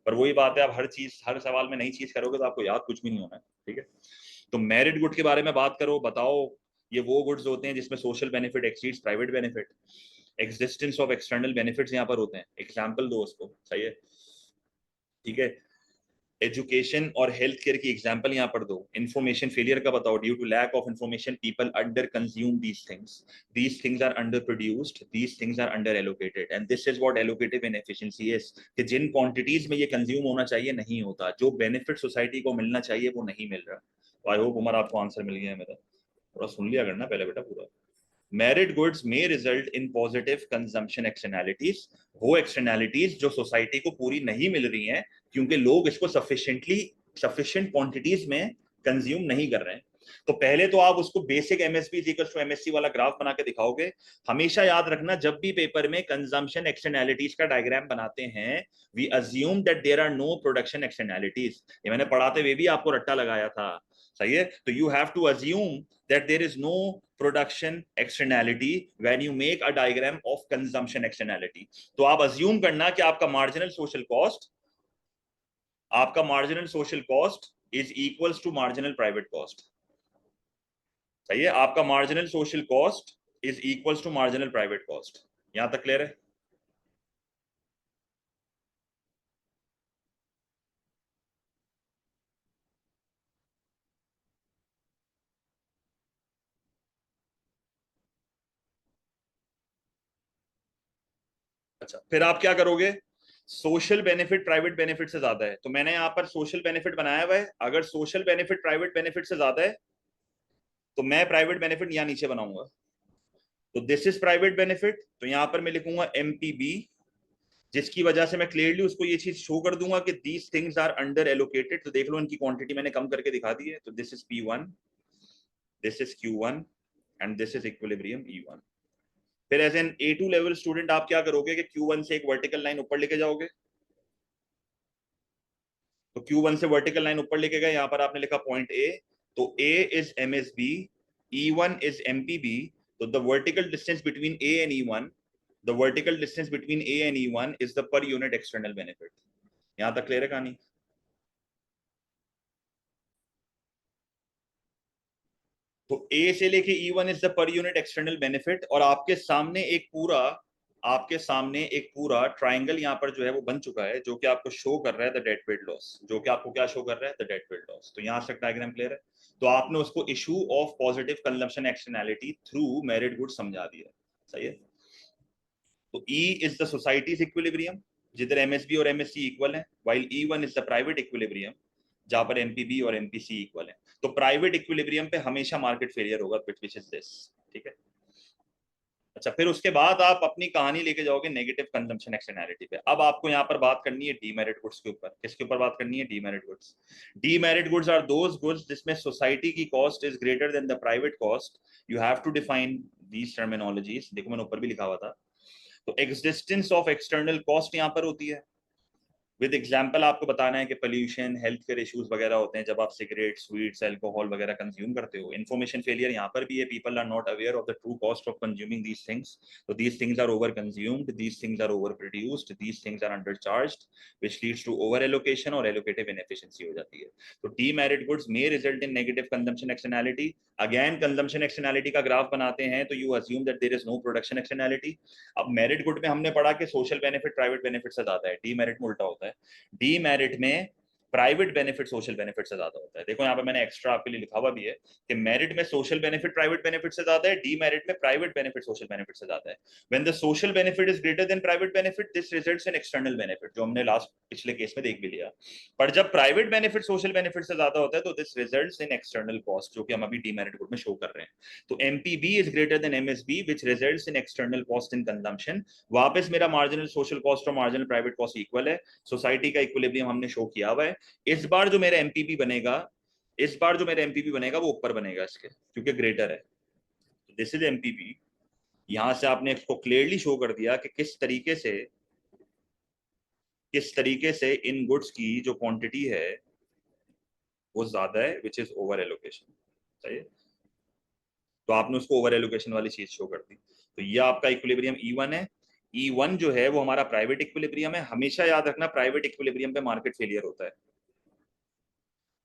पर वही बात है, आप हर चीज हर सवाल में नई चीज करोगे तो आपको याद कुछ भी नहीं होना है, ठीक है। तो मेरिट गुड के बारे में बात करो, बताओ ये वो गुड्स होते हैं जिसमें social benefit exceeds private benefit, existence of external benefits यहाँ पर होते हैं, एग्जाम्पल दो उसको, सही है, ठीक है। एजुकेशन और हेल्थ केयर की एग्जांपल यहाँ पर दो। इंफॉर्मेशन फेलियर का बताओ, due to lack of information people under consume these things are under produced, these things are under allocated, and this is what allocative inefficiency is, कि जिन quantities में ये कंज्यूम होना चाहिए नहीं होता, जो बेनिफिट सोसाइटी को मिलना चाहिए वो नहीं मिल रहा। तो आई होप उमर आपको आंसर मिल गया है मेरा, थोड़ा सुन लिया करना पहले बेटा पूरा। मेरिट गुड्स में result in positive consumption externalities, वो एक्सटर्नैलिटीज जो सोसाइटी को पूरी नहीं मिल रही हैं क्योंकि लोग इसको सफिशिएंट क्वांटिटीज में कंज्यूम नहीं कर रहे हैं। तो पहले तो आप उसको basic MSP equals to MSC वाला ग्राफ बना के दिखाओगे। हमेशा याद रखना, जब भी पेपर में कंजम्पशन एक्सटर्नैलिटीज का डायग्राम बनाते हैं, we assume that there are no production externalities. ये मैंने पढ़ाते हुए भी आपको रट्टा लगाया था, सही है। तो you have to assume that there is no production externality when you make a diagram of consumption externality। तो आप अज्यूम करना कि आपका marginal social cost is equals to marginal private cost, सही है। आपका marginal social cost is equals to marginal private cost. यहां तक क्लियर है? अच्छा, फिर आप क्या करोगे? सोशल बेनिफिट प्राइवेट बेनिफिट से ज्यादा है, तो मैंने यहां पर सोशल बेनिफिट बनाया हुआ है। अगर सोशल बेनिफिट प्राइवेट बेनिफिट से ज्यादा है तो मैं प्राइवेट बेनिफिट यहां नीचे बनाऊंगा। तो दिस इज प्राइवेट बेनिफिट, तो यहां पर मैं लिखूंगा एमपीबी, जिसकी वजह से मैं क्लियरली उसको ये चीज शो कर दूंगा कि these things are under allocated. तो देख लो इनकी क्वांटिटी मैंने कम करके दिखा दी है। तो this is P1, this is Q1 and this is equilibrium E1। फिर as an A2 level student आप क्या करोगे कि Q1 से एक वर्टिकल लाइन ऊपर लेके जाओगे। तो Q1 से वर्टिकल लाइन ऊपर लेके गए, यहां पर आपने लिखा पॉइंट A, तो A is MSB, E1 is MPB। तो the vertical distance between A and E1, the vertical distance between A and E1 is the per unit external benefit। यहां तक क्लियर है कहानी? तो A से लेके E1 is the per unit external benefit, और आपके सामने एक पूरा ट्राइंगल यहाँ पर जो है वो बन चुका है, जो कि आपको शो कर रहा है द डेट वेट लॉस, जो कि आपको क्या शो कर रहा है? The dead weight loss. तो यहाँ तक डायग्राम क्लियर है? तो आपने उसको issue of positive consumption externality through merit good समझा दिया, सही है। तो E is the society's equilibrium, जिधर एमएसबी और एमएससी इक्वल है, while E1 is the private equilibrium, जहां पर एमपीबी और एमपीसी इक्वल है। तो प्राइवेट इक्विलिब्रियम पे हमेशा मार्केट फेलियर होगा, विच इज दिस, ठीक है। अच्छा, फिर उसके बाद आप अपनी कहानी लेके जाओगे नेगेटिव कंजम्पशन एक्सटर्नैलिटी पे। अब आपको यहाँ पर बात करनी है डीमेरिट गुड्स के ऊपर। किसके ऊपर बात करनी है? Demerit goods. Demerit goods are those goods जिसमें सोसाइटी की cost is greater than the private cost. You have to define these terminologies, देखो मैंने ऊपर भी लिखा हुआ था। तो एग्जिस्टेंस ऑफ एक्सटर्नल कॉस्ट यहाँ पर होती है। विद एग्जाम्पल आपको बताना है कि पोल्यूशन, हेल्थ केयर इश्यूज वगैरह होते हैं जब आप सिगरेट, स्वीट्स, अल्कोहल वगैरह कंज्यूम करते हो। इन्फॉर्मेशन फेलियर यहाँ पर भी है, people are not aware of the true cost of consuming these things. तो these things are over consumed, these things are over produced, these things are under charged, which leads to over allocation और allocative inefficiency हो जाती है। तो demerit goods may result in negative consumption externality. Again consumption externality का graph बनाते हैं तो you assume that there is no production externality. अब मेरिट गुड में हमने पढ़ा कि सोशल बेनिफिट प्राइवेट बेनिफिट से ज्यादा है, डीमेरिट में उल्टा होता है। डीमेरिट में प्राइवेट बेनिफिट सोशल बेनिफिट से ज्यादा होता है। देखो यहाँ पे मैंने एक्स्ट्रा आपके लिए लिखा हुआ भी है कि मेरिट में सोशल बेनिफिट प्राइवेट बेनिफिट से ज्यादा है, डीमेरिट में प्राइवेट बेनिफिट सोशल बेनिफिट से ज्यादा है। When the social benefit is greater then private benefit, this results in external benefit, जो हमने लास्ट पिछले केस में देख भी लिया। पर जब प्राइवेट बेनिफिट सोशल बेनिफिट से ज्यादा होता है तो this results in external cost, जो कि हम अभी डीमेरिट गुड में शो कर रहे हैं। तो MPB is greater then MSB, which results in external cost in consumption. वापस मेरा मार्जिनल सोशल कॉस्ट और मार्जिनल प्राइवेट कॉस्ट इक्वल है। सोसाइटी का इक्विलिब्रियम हमने शो किया हुआ है। इस बार जो मेरा एमपीपी बनेगा, इस बार जो मेरा एमपीपी बनेगा वो ऊपर बनेगा इसके, क्योंकि ग्रेटर है। This is MPP. यहां से आपने इसको क्लियरली शो कर दिया कि किस तरीके से इन गुड्स की जो क्वांटिटी है वो ज्यादा है, विच इज ओवर एलोकेशन। सही है, तो आपने उसको ओवर एलोकेशन वाली चीज शो कर दी। तो ये आपका इक्विलिब्रियम E1 है। E1 जो है वो हमारा प्राइवेट इक्विलिब्रियम है। हमेशा याद रखना प्राइवेट इक्विलिब्रियम पे मार्केट फेलियर होता है।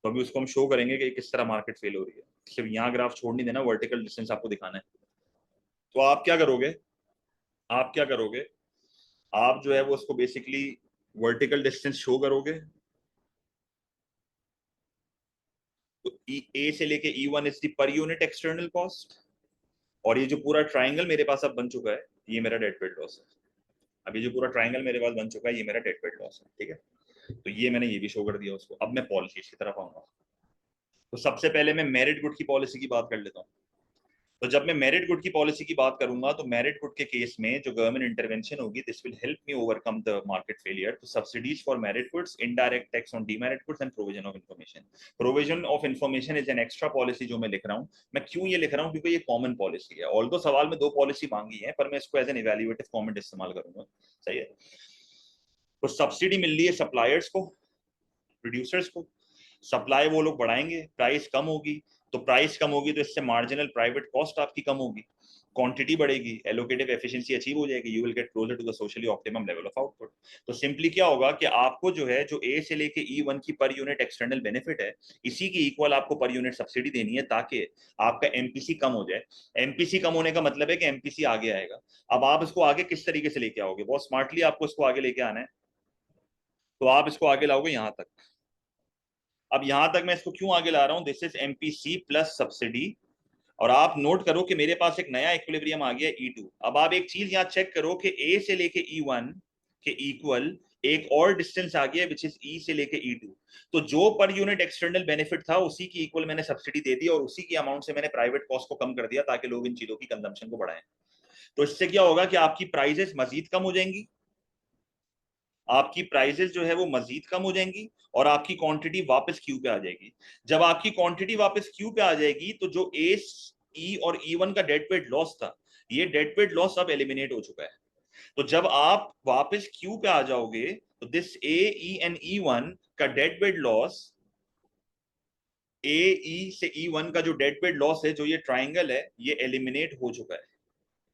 तो अभी उसको हम शो करेंगे कि किस तरह मार्केट फेल हो रही है। सिर्फ यहाँ ग्राफ छोड़ नहीं देना, वर्टिकल डिस्टेंस आपको दिखाना है। तो आप क्या करोगे, आप क्या करोगे, आप जो है वो उसको बेसिकली वर्टिकल डिस्टेंस शो करोगे। तो ए से लेके E1 is the per unit external cost, और ये जो पूरा ट्राइंगल मेरे पास अब बन चुका है ये मेरा डेड वेट लॉस है। अभी जो पूरा ट्राइंगल मेरे पास बन चुका है ये मेरा डेड वेट लॉस है। ठीक है, तो ये मैंने ये भी शो कर दिया उसको। अब मैं पॉलिसी की तरफ आऊंगा। तो सबसे पहले मैं मेरिट गुड की पॉलिसी की बात कर लेता हूँ। तो जब मैं मेरिट गुड की पॉलिसी की बात करूंगा तो मेरिट गुड के केस में जो गवर्नमेंट इंटरवेंशन होगी, this will help me overcome the market failure. तो subsidies for merit goods, indirect tax on demerit goods and provision of information. Provision of information is an extra policy जो मैं लिख रहा हूँ। मैं क्यों ये लिख रहा हूँ, क्योंकि ये कॉमन पॉलिसी है। ऑल्दो सवाल में दो पॉलिसी मांगी है, पर मैं इसको एज एन इवेल्युएटिव कमेंट इस्तेमाल करूंगा। सही है, तो सब्सिडी मिल रही है सप्लायर्स को, प्रोड्यूसर्स को। सप्लाई वो लोग बढ़ाएंगे, प्राइस कम होगी। तो प्राइस कम होगी तो इससे मार्जिनल प्राइवेट कॉस्ट आपकी कम होगी, क्वांटिटी बढ़ेगी, एलोकेटिव एफिशिएंसी अचीव हो जाएगी, you will get closer to the socially optimum level of output. तो सिंपली क्या होगा कि आपको जो है जो ए से लेके E1 की पर यूनिट एक्सटर्नल बेनिफिट है, इसी की इक्वल आपको पर यूनिट सब्सिडी देनी है, ताकि आपका एमपीसी कम हो जाए। एमपीसी कम होने का मतलब है कि एमपीसी आगे आएगा। अब आप इसको आगे किस तरीके से लेके आओगे, बहुत स्मार्टली आपको इसको आगे लेके आना है। तो आप इसको आगे लाओगे यहां तक। अब यहां तक मैं इसको क्यों आगे ला रहा हूं, this is MPC plus subsidy. और आप नोट करो कि मेरे पास एक नया इक्विलिब्रियम आ गया E2। अब आप एक चीज यहां चेक करो कि ए से लेके E1 के इक्वल एक और डिस्टेंस आ गया, विच इज ई से लेके E2। तो जो पर यूनिट एक्सटर्नल बेनिफिट था उसी की इक्वल मैंने सब्सिडी दे दी, और उसी की अमाउंट से मैंने प्राइवेट कॉस्ट को कम कर दिया, ताकि लोग इन चीजों की कंजम्पशन को बढ़ाएं। तो इससे क्या होगा कि आपकी प्राइजेस मजीद कम हो जाएंगी, आपकी प्राइजेस जो है वो मजीद कम हो जाएंगी, और आपकी क्वांटिटी वापस क्यू पे आ जाएगी। जब आपकी क्वांटिटी वापस क्यू पे आ जाएगी तो जो ई और E1 का डेड वेट लॉस था, ये डेड वेट लॉस अब एलिमिनेट हो चुका है। तो जब आप वापस क्यू पे आ जाओगे तो दिस ई एंड E1 का डेड वेट लॉस, ई से E1 का जो डेड वेट लॉस है, जो ये ट्राइंगल है, ये एलिमिनेट हो चुका है।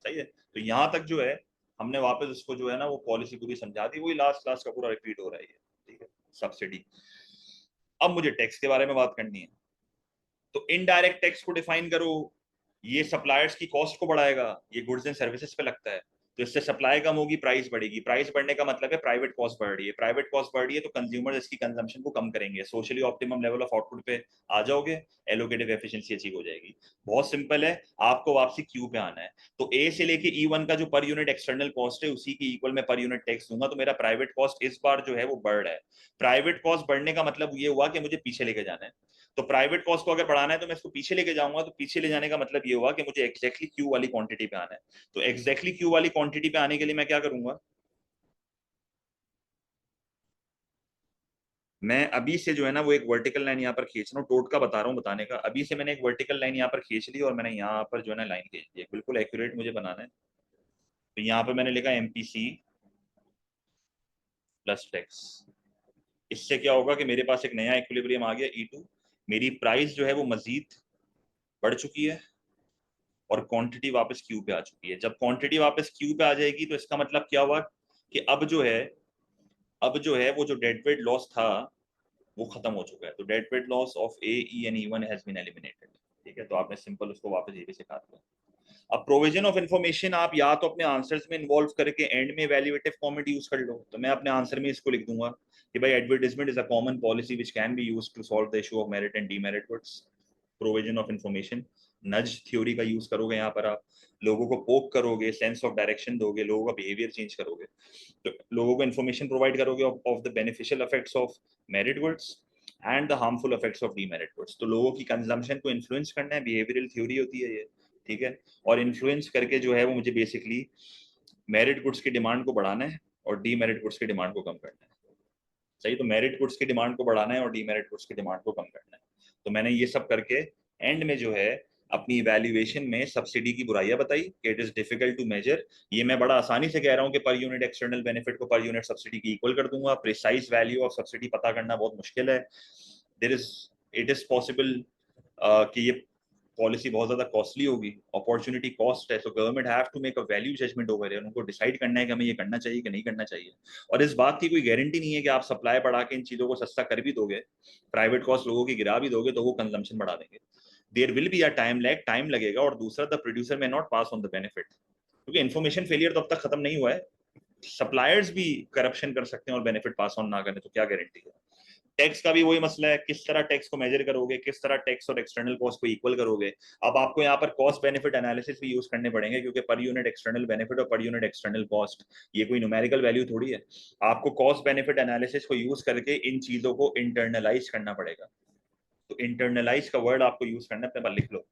सही है, तो यहां तक जो है हमने वापस उसको जो है ना वो पॉलिसी पूरी समझा दी, वही लास्ट क्लास का पूरा रिपीट हो रहा है ये। ठीक है, सब्सिडी। अब मुझे टैक्स के बारे में बात करनी है। तो इनडायरेक्ट टैक्स को डिफाइन करो। ये सप्लायर्स की कॉस्ट को बढ़ाएगा, ये गुड्स एंड सर्विसेज पे लगता है। तो इससे सप्लाई कम होगी, प्राइस बढ़ेगी। प्राइस बढ़ने का मतलब है प्राइवेट कॉस्ट बढ़ रही है। प्राइवेट कॉस्ट बढ़ रही है तो कंज्यूमर इसकी कंजम्पशन को कम करेंगे, socially optimum level of output पे आ जाओगे, एलोकेटिव एफिशिएंसी अचीव हो जाएगी। बहुत सिंपल है, आपको वापसी क्यू पे आना है। तो ए से लेके E1 का जो पर यूनिट एक्सटर्नल कॉस्ट है उसी की इक्वल में पर यूनिट टैक्स दूंगा। तो मेरा प्राइवेट कॉस्ट इस बार जो है वो बढ़ रहा है। प्राइवेट कॉस्ट बढ़ने का मतलब ये हुआ कि मुझे पीछे लेके जाना है। तो प्राइवेट कॉस्ट को अगर बढ़ाना है तो मैं इसको पीछे लेके जाऊंगा। तो पीछे ले जाने का मतलब ये हुआ कि मुझे एक्जैक्टली क्यू वाली क्वांटिटी पे आना है। तो एक्जैक्टली क्यू वाली क्वांटिटी पे आने के लिए मैं क्या करूंगा, मैं अभी से जो है ना वो एक वर्टिकल लाइन यहाँ पर खींच रहा हूँ। टोटका बता रहा हूँ बताने का। अभी से मैंने एक वर्टिकल लाइन यहाँ पर खींच ली और मैंने यहाँ पर जो है ना लाइन खींच दी है, बिल्कुल एक्यूरेट मुझे बनाना है। तो यहाँ पर मैंने लिखा एमपीसी प्लस टैक्स। इससे क्या होगा कि मेरे पास एक नया इक्विलिब्रियम आ गया E2। मेरी प्राइस जो है वो मजीद बढ़ चुकी है और क्वांटिटी वापस क्यू पे आ चुकी है। जब क्वांटिटी वापस क्यू पे आ जाएगी तो इसका मतलब क्या हुआ कि अब जो है वो जो डेड वेट लॉस था वो खत्म हो चुका है। तो dead weight loss of E and E1 has been eliminated. ठीक है, तो आपने सिंपल उसको वापस ये भी सिखा दिया। अब प्रोविजन ऑफ इन्फॉर्मेशन आप या तो अपने आंसर्स में इन्वॉल्व करके एंड में वैल्यूएटिव कमेंट यूज कर लो। तो मैं अपने आंसर में इसको लिख दूंगा कि भाई advertisement is a common policy which can be used to solve the issue of merit and demerit goods. Provision of information, nudge theory का यूज करोगे यहाँ पर। आप लोगों को पोक करोगे, सेंस ऑफ डायरेक्शन दोगे, लोगों का बिहेवियर चेंज करोगे। तो लोगों को इन्फॉर्मेशन प्रोवाइड करोगे of the beneficial effects of merit goods and the harmful effects of demerit goods. तो लोगों की कंजम्पशन को इन्फ्लुएंस करना है, बिहेवियरल थ्योरी होती है ये। ठीक है, और इन्फ्लुएंस करके जो है वो मुझे बेसिकली मेरिट गुड्स की डिमांड को बढ़ाना है और डीमेरिट गुड्स की डिमांड को कम करना है। सही। तो मेरिट गुड्स की डिमांड को बढ़ाना है और डीमेरिट गुड्स की डिमांड को कम करना है। तो मैंने ये सब करके एंड में जो है अपनी इवैल्यूएशन में सब्सिडी की बुराइयां बताई कि it is difficult to measure. ये मैं बड़ा आसानी से कह रहा हूँ कि पर यूनिट एक्सटर्नल बेनिफिट को पर यूनिट सब्सिडी की इक्वल कर दूंगा। प्रिसाइज वैल्यू ऑफ सब्सिडी पता करना बहुत मुश्किल है। There is it is possible कि ये पॉलिसी बहुत ज्यादा कॉस्टली होगी, अपॉर्चुनिटी कॉस्ट है। So government have to make a value judgement over है, उनको डिसाइड करना है कि हमें ये करना चाहिए कि नहीं करना चाहिए। और इस बात की कोई गारंटी नहीं है कि आप सप्लाई बढ़ा के इन चीजों को सस्ता कर भी दोगे, प्राइवेट कॉस्ट लोगों की गिरा भी दोगे तो वो कंजम्पशन बढ़ा देंगे। There will be a time lag, time लगेगा। और दूसरा, the producer may not pass on the benefit, क्योंकि इन्फॉर्मेशन फेलियर तो अब तक खत्म नहीं हुआ है। सप्लायर्स भी करप्शन कर सकते हैं और बेनिफिट पास ऑन ना करें, तो क्या गारंटी है। टैक्स का भी वही मसला है, किस तरह टैक्स को मेजर करोगे, किस तरह टैक्स और एक्सटर्नल कॉस्ट को इक्वल करोगे। अब आपको यहाँ पर कॉस्ट बेनिफिट एनालिसिस भी यूज करने पड़ेंगे, क्योंकि पर यूनिट एक्सटर्नल बेनिफिट और पर यूनिट एक्सटर्नल कॉस्ट ये कोई न्यूमेरिकल वैल्यू थोड़ी है। आपको कॉस्ट बेनिफिट एनालिसिस को यूज करके इन चीजों को इंटरनलाइज करना पड़ेगा। तो इंटरनलाइज का वर्ड आपको यूज करना है, अपने पास लिख लो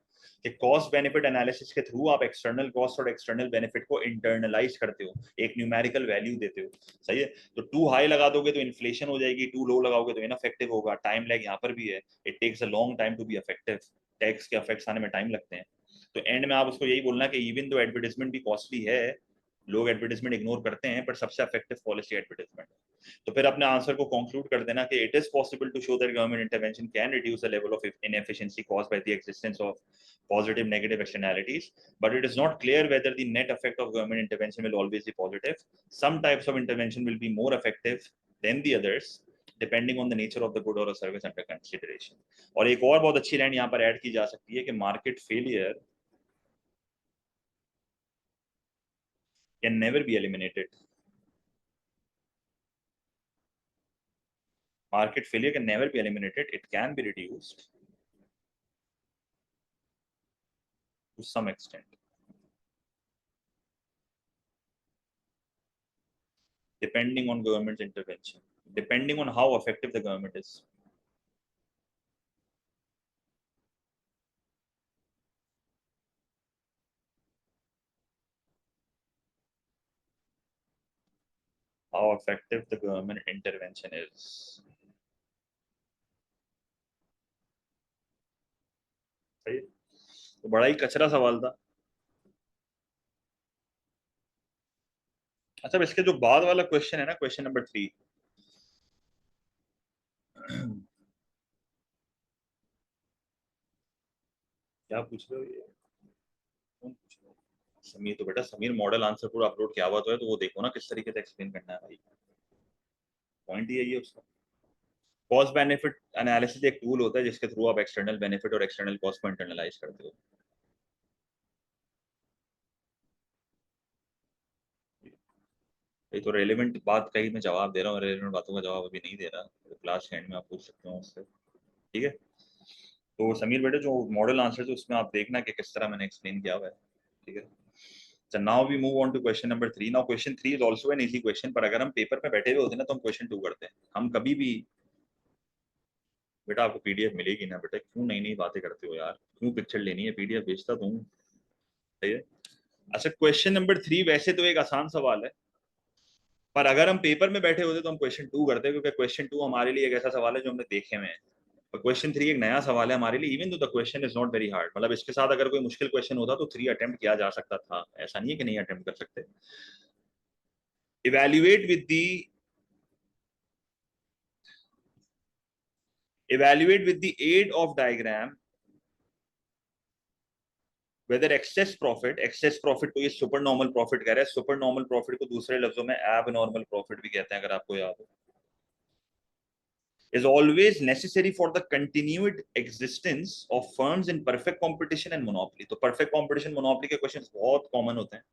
कि कॉस्ट बेनिफिट एनालिसिस के थ्रू आप एक्सटर्नल कॉस्ट और एक्सटर्नल बेनिफिट को इंटरनलाइज करते हो, एक न्यूमेरिकल वैल्यू देते हो। सही है। तो टू हाई लगा दोगे तो इन्फ्लेशन हो जाएगी, टू लो लगाओगे तो इनफेक्टिव होगा। टाइम लैग यहाँ पर भी है, it takes a long time to be effective. Tax के इफेक्ट्स आने में टाइम लगते हैं। तो एंड में आप उसको यही बोलना कि इवन दो एडवर्टाइजमेंट भी कॉस्टली है, लोग एडवर्टाइजमेंट इग्नोर करते हैं, पर सबसे इफेक्टिव पॉलिसी एडवर्टाइजमेंट है। तो फिर अपने आंसर को कंक्लूड कर देना कि it is possible to show that government intervention can reduce the level of inefficiency caused by the existence of positive negative externalities, but it is not clear whether the net effect of government intervention will always be positive. Some types of intervention will be more effective than the others depending on the nature of the good or a service under consideration. और एक और बहुत अच्छी line यहाँ पर add की जा सकती है कि market failure can never be eliminated. Market failure can never be eliminated. It can be reduced to some extent, depending on government's intervention, depending on how effective the government is. How effective the government intervention is. सही है? तो बड़ा ही कचरा सवाल था। अच्छा, इसके जो बाद वाला क्वेश्चन है ना, क्वेश्चन नंबर 3, क्या पूछ रहे हो ये, कौन पूछ रहे हो? समीर, तो बेटा समीर मॉडल आंसर पूरा अपलोड किया हुआ तो है, तो वो देखो ना किस तरीके से एक्सप्लेन करना है भाई। पॉइंट ही यही है उसका। कॉस्ट बेनिफिट एनालिसिस एक टूल होता है जिसके थ्रू आप एक्सटर्नल बेनिफिट और एक्सटर्नल कॉस्ट को इंटरनलाइज करते हो। ये तो रेलेवेंट बात कही, मैं जवाब दे रहा हूँ, रेलेवेंट बातों का जवाब अभी नहीं दे रहा, तो क्लास के एंड में आप पूछ सकते हो उससे। ठीक है। तो समीर बेटे जो मॉडल आंसर है उसमें आप देखना कि किस तरह मैंने एक्सप्लेन किया हुआ है। ठीक है। So now we move on to question number 3. Now question 3 is also an easy question, पर अगर हम पेपर में बैठे हुए होते ना तो हम क्वेश्चन 2 करते हैं। हम कभी भी, बेटा आपको पीडीएफ मिलेगी ना बेटा, क्यों नई नई बातें करते हो यार, क्यों पिक्चर लेनी है, पीडीएफ भेजता तो हूँ। सही है। अच्छा, क्वेश्चन नंबर 3 वैसे तो एक आसान सवाल है, पर अगर हम पेपर में बैठे होते तो हम क्वेश्चन 2 करते हैं, क्योंकि क्वेश्चन 2 हमारे लिए एक ऐसा सवाल है जो हमने देखे हुए हैं। और क्वेश्चन 3 एक नया सवाल है हमारे लिए, even though the question is not very hard. मतलब इसके साथ अगर कोई मुश्किल क्वेश्चन होता तो 3 अटेम्प्ट किया जा सकता था, ऐसा नहीं है कि नहीं अटेम्प्ट कर सकते। Evaluate with the evaluate with the aid of diagram whether excess profit को ये सुपर नॉर्मल प्रॉफिट कह रहा है, सुपर नॉर्मल प्रॉफिट को दूसरे लफ्जों में एब नॉर्मल प्रॉफिट भी कहते हैं, अगर आपको याद हो, is always necessary for the continued existence of firms in perfect competition and monopoly. तो perfect competition monopoly के क्वेश्चंस बहुत कॉमन होते हैं।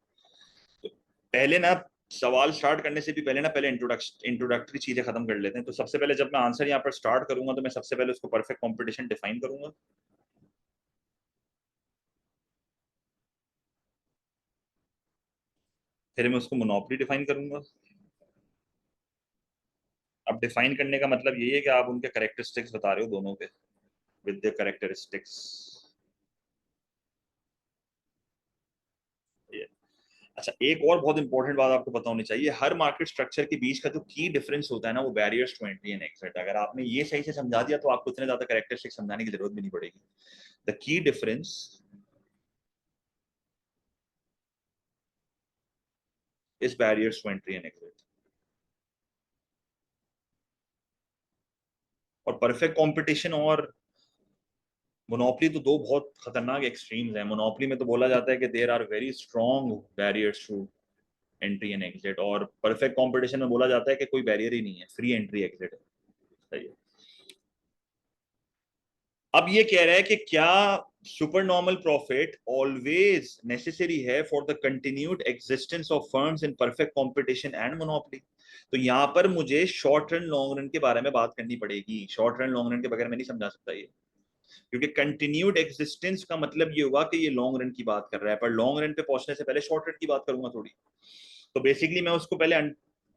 तो पहले ना सवाल स्टार्ट करने से भी पहले ना पहले इंट्रोडक्टरी चीजें खत्म कर लेते हैं। तो सबसे पहले जब मैं आंसर यहाँ पर स्टार्ट करूंगा तो मैं सबसे पहले उसको परफेक्ट कंपटीशन डिफाइन करूंगा, फिर मैं उसको मोनोपोली डिफाइन करूंगा। अब डिफाइन करने का मतलब यही है कि आप उनके करेक्टरिस्टिक्स बता रहे हो दोनों के, विद द करेक्टरिस्टिक्स। अच्छा, एक और बहुत इंपॉर्टेंट बात आपको पता होनी चाहिए, हर मार्केट स्ट्रक्चर के बीच का जो की डिफरेंस होता है ना, वो barriers to entry and exit. अगर आपने ये सही से समझा दिया तो आपको इतने ज्यादा कैरेक्टरिस्टिक समझाने की जरूरत भी नहीं पड़ेगी। The key difference is barriers to entry and exit. और परफेक्ट कंपटीशन और मोनोपोली तो दो बहुत खतरनाक एक्सट्रीम्स हैं। मोनोपोली में तो बोला जाता है कि there are very strong barriers to entry and exit, और परफेक्ट कंपटीशन में बोला जाता है कि कोई बैरियर ही नहीं है, फ्री एंट्री एग्जिट है। सही है। अब ये कह रहा है कि क्या super normal profit always necessary है for the continued existence of firms in perfect competition and monopoly. तो यहां पर मुझे शॉर्ट रन लॉन्ग रन के बारे में बात करनी पड़ेगी। शॉर्ट रन लॉन्ग रन के बगैर मैं नहीं समझा सकता ये, क्योंकि कंटिन्यूड एग्जिस्टेंस का मतलब ये हुआ कि ये लॉन्ग रन की बात कर रहा है, पर लॉन्ग रन पे पहुंचने से पहले शॉर्ट रन की बात करूंगा थोड़ी। तो बेसिकली मैं उसको पहले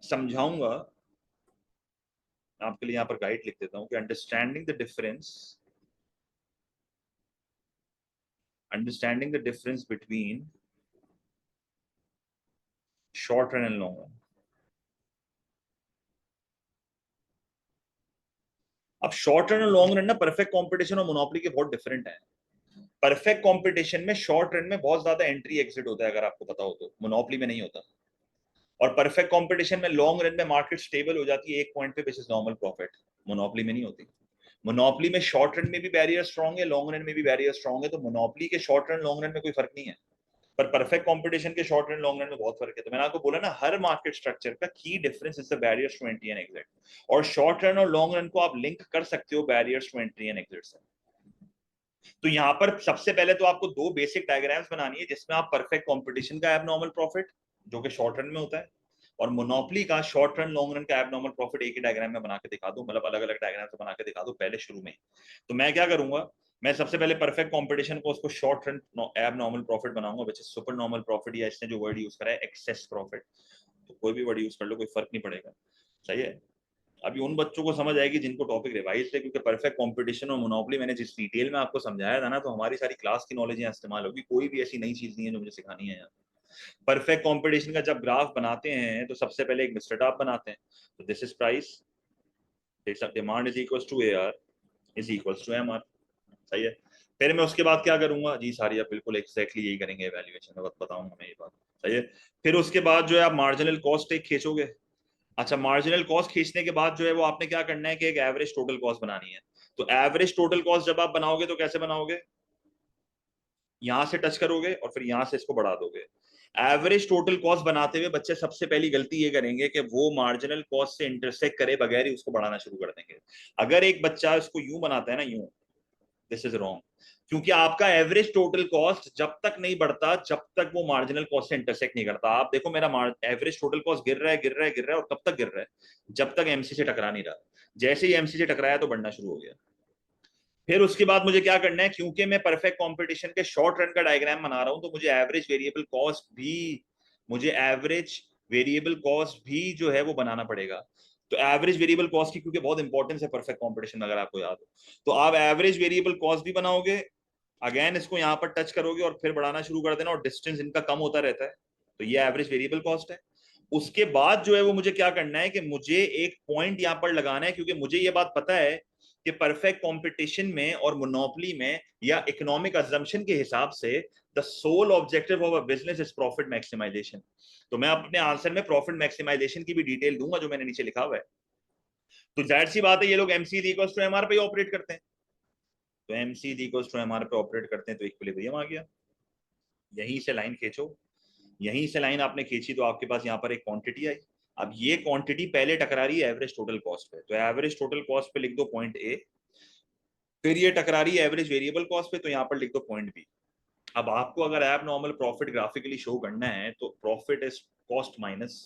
समझाऊंगा। आपके लिए यहाँ पर गाइड लिख देता हूँ कि understanding the difference between short run and long run. अब शॉर्ट रन और लॉन्ग रन ना परफेक्ट कंपटीशन और मोनोपोली के बहुत डिफरेंट है। परफेक्ट कंपटीशन में शॉर्ट रन में बहुत ज्यादा एंट्री एग्जिट होता है, अगर आपको पता हो तो, मोनोपोली में नहीं होता। और परफेक्ट कंपटीशन में लॉन्ग रन में मार्केट स्टेबल हो जाती है एक पॉइंट पे, which is normal profit. Monopoly में नहीं होती। मोनोपोली में शॉर्ट रन में भी बैरियर स्ट्रांग है, लॉन्ग रन में भी बैरियर स्ट्रांग है, तो मोनोपोली के शॉर्ट रन लॉन्ग रन में कोई फर्क नहीं है। पर परफेक्ट कंपटीशन के शॉर्ट रन लॉन्ग रन में बहुत फर्क है। तो मैंने आपको बोला ना, हर मार्केट स्ट्रक्चर का key difference is the barriers to entry and exit. और शॉर्ट रन और लॉन्ग रन को आप लिंक कर सकते हो barriers to entry and exit से। तो यहां पर सबसे पहले तो आपको दो बेसिक डायग्राम्स बनानी है, जिसमें आप परफेक्ट कंपटीशन का एबनॉर्मल प्रॉफिट जो कि शॉर्ट रन में होता है, और मोनोपोली का शॉर्ट रन लॉन्ग रन का एबनॉर्मल प्रॉफिट एक ही डायग्राम में बना के दिखा दूं, मतलब अलग अलग डायग्राम से बना के दिखा दूं पहले शुरू में। तो मैं क्या करूंगा, मैं सबसे पहले परफेक्ट कंपटीशन को उसको शॉर्ट रन एबनॉर्मल प्रॉफिट बनाऊंगा, which is super normal profit, या इसने जो वर्ड यूज करा है एक्सेस प्रॉफिट, तो कोई भी वर्ड यूज कर लो, कोई फर्क नहीं पड़ेगा। सही है। अभी उन बच्चों को समझ आएगी जिनको टॉपिक रिवाइज है, क्योंकि परफेक्ट कंपटीशन और मोनोपोली मैंने जिस डिटेल में आपको समझाया था ना, तो हमारी सारी क्लास की नॉलेज यहाँ इस्तेमाल होगी, कोई भी ऐसी नई चीज नहीं है जो मुझे सिखानी है यहाँ। परफेक्ट कंपटीशन का जब ग्राफ बनाते हैं तो सबसे पहले एक मिस्टर ग्राफ बनाते हैं। तो this is price, demand is equal to A R is equal to M R. सही है। फिर मैं उसके बाद क्या करूंगा जी, सारी आप बिल्कुल एक्जैक्टली यही करेंगे एवेल्युएशन में, बताऊंगा मैं ये बात। सही है। फिर उसके बाद जो है आप मार्जिनल कॉस्ट एक खींचोगे। अच्छा, मार्जिनल कॉस्ट खींचने के बाद जो है वो आपने क्या करना है कि एक एवरेज टोटल कॉस्ट बनानी है। तो एवरेज टोटल कॉस्ट जब आप बनाओगे तो कैसे बनाओगे, यहां से टच करोगे और फिर यहां से इसको बढ़ा दोगे। एवरेज टोटल कॉस्ट बनाते हुए बच्चे सबसे पहली गलती ये करेंगे कि वो मार्जिनल कॉस्ट से इंटरसेक्ट करे बगैर ही उसको बढ़ाना शुरू कर देंगे। अगर एक बच्चा इसको यूं बनाता है ना, यूं, दिस इज रॉन्ग। क्योंकि आपका एवरेज टोटल कॉस्ट जब तक नहीं बढ़ता, जब तक वो मार्जिनल कॉस्ट से इंटरसेक्ट नहीं करता। आप देखो मेरा एवरेज टोटल कॉस्ट गिर रहा है, गिर रहा है, गिर रहा है, और कब तक गिर रहा है, जब तक एमसी से टकरा नहीं रहा। जैसे ही एमसी से टकराया तो बढ़ना शुरू हो गया। फिर उसके बाद मुझे क्या करना है, क्योंकि मैं परफेक्ट कंपटीशन के शॉर्ट रन का डायग्राम बना रहा हूं, तो मुझे एवरेज वेरिएबल कॉस्ट भी जो है वो बनाना पड़ेगा। तो एवरेज वेरिएबल कॉस्ट की क्योंकि बहुत इंपॉर्टेंस है परफेक्ट कंपटीशन में, अगर आपको याद हो, तो आप एवरेज वेरिएबल कॉस्ट भी बनाओगे। अगेन इसको यहां पर टच करोगे और फिर बढ़ाना शुरू कर देना, और डिस्टेंस इनका कम होता रहता है। तो ये एवरेज वेरिएबल कॉस्ट है। उसके बाद जो है वो मुझे क्या करना है कि मुझे एक पॉइंट यहां पर लगाना है, क्योंकि मुझे ये बात पता है कि परफेक्ट कंपटीशन में और मोनोपोली में या इकोनॉमिक अजम्पशन के हिसाब से the sole objective of a business is profit maximization. तो मैं अपने आंसर में प्रॉफिट मैक्सिमाइजेशन की भी डिटेल दूंगा जो मैंने नीचे लिखा हुआ है। तो जाहिर सी बात है ये लोग एमसी इक्वल्स टू एमआर पे ऑपरेट करते हैं। तो एमसी इक्वल्स टू एमआर पे ऑपरेट करते हैं, तो इक्विलिब्रियम आ गया। यहीं से लाइन खींचो, यहीं से लाइन आपने खींची तो आपके पास यहाँ पर एक क्वांटिटी आई। अब ये क्वांटिटी पहले टकरा रही है एवरेज टोटल कॉस्ट पे, तो एवरेज टोटल कॉस्ट पे लिख दो पॉइंट ए। फिर ये टकरा रही है एवरेज वेरिएबल कॉस्ट पे, तो यहाँ पर लिख दो पॉइंट बी। अब आपको अगर एब नॉर्मल प्रॉफिट ग्राफिकली शो करना है तो profit is cost minus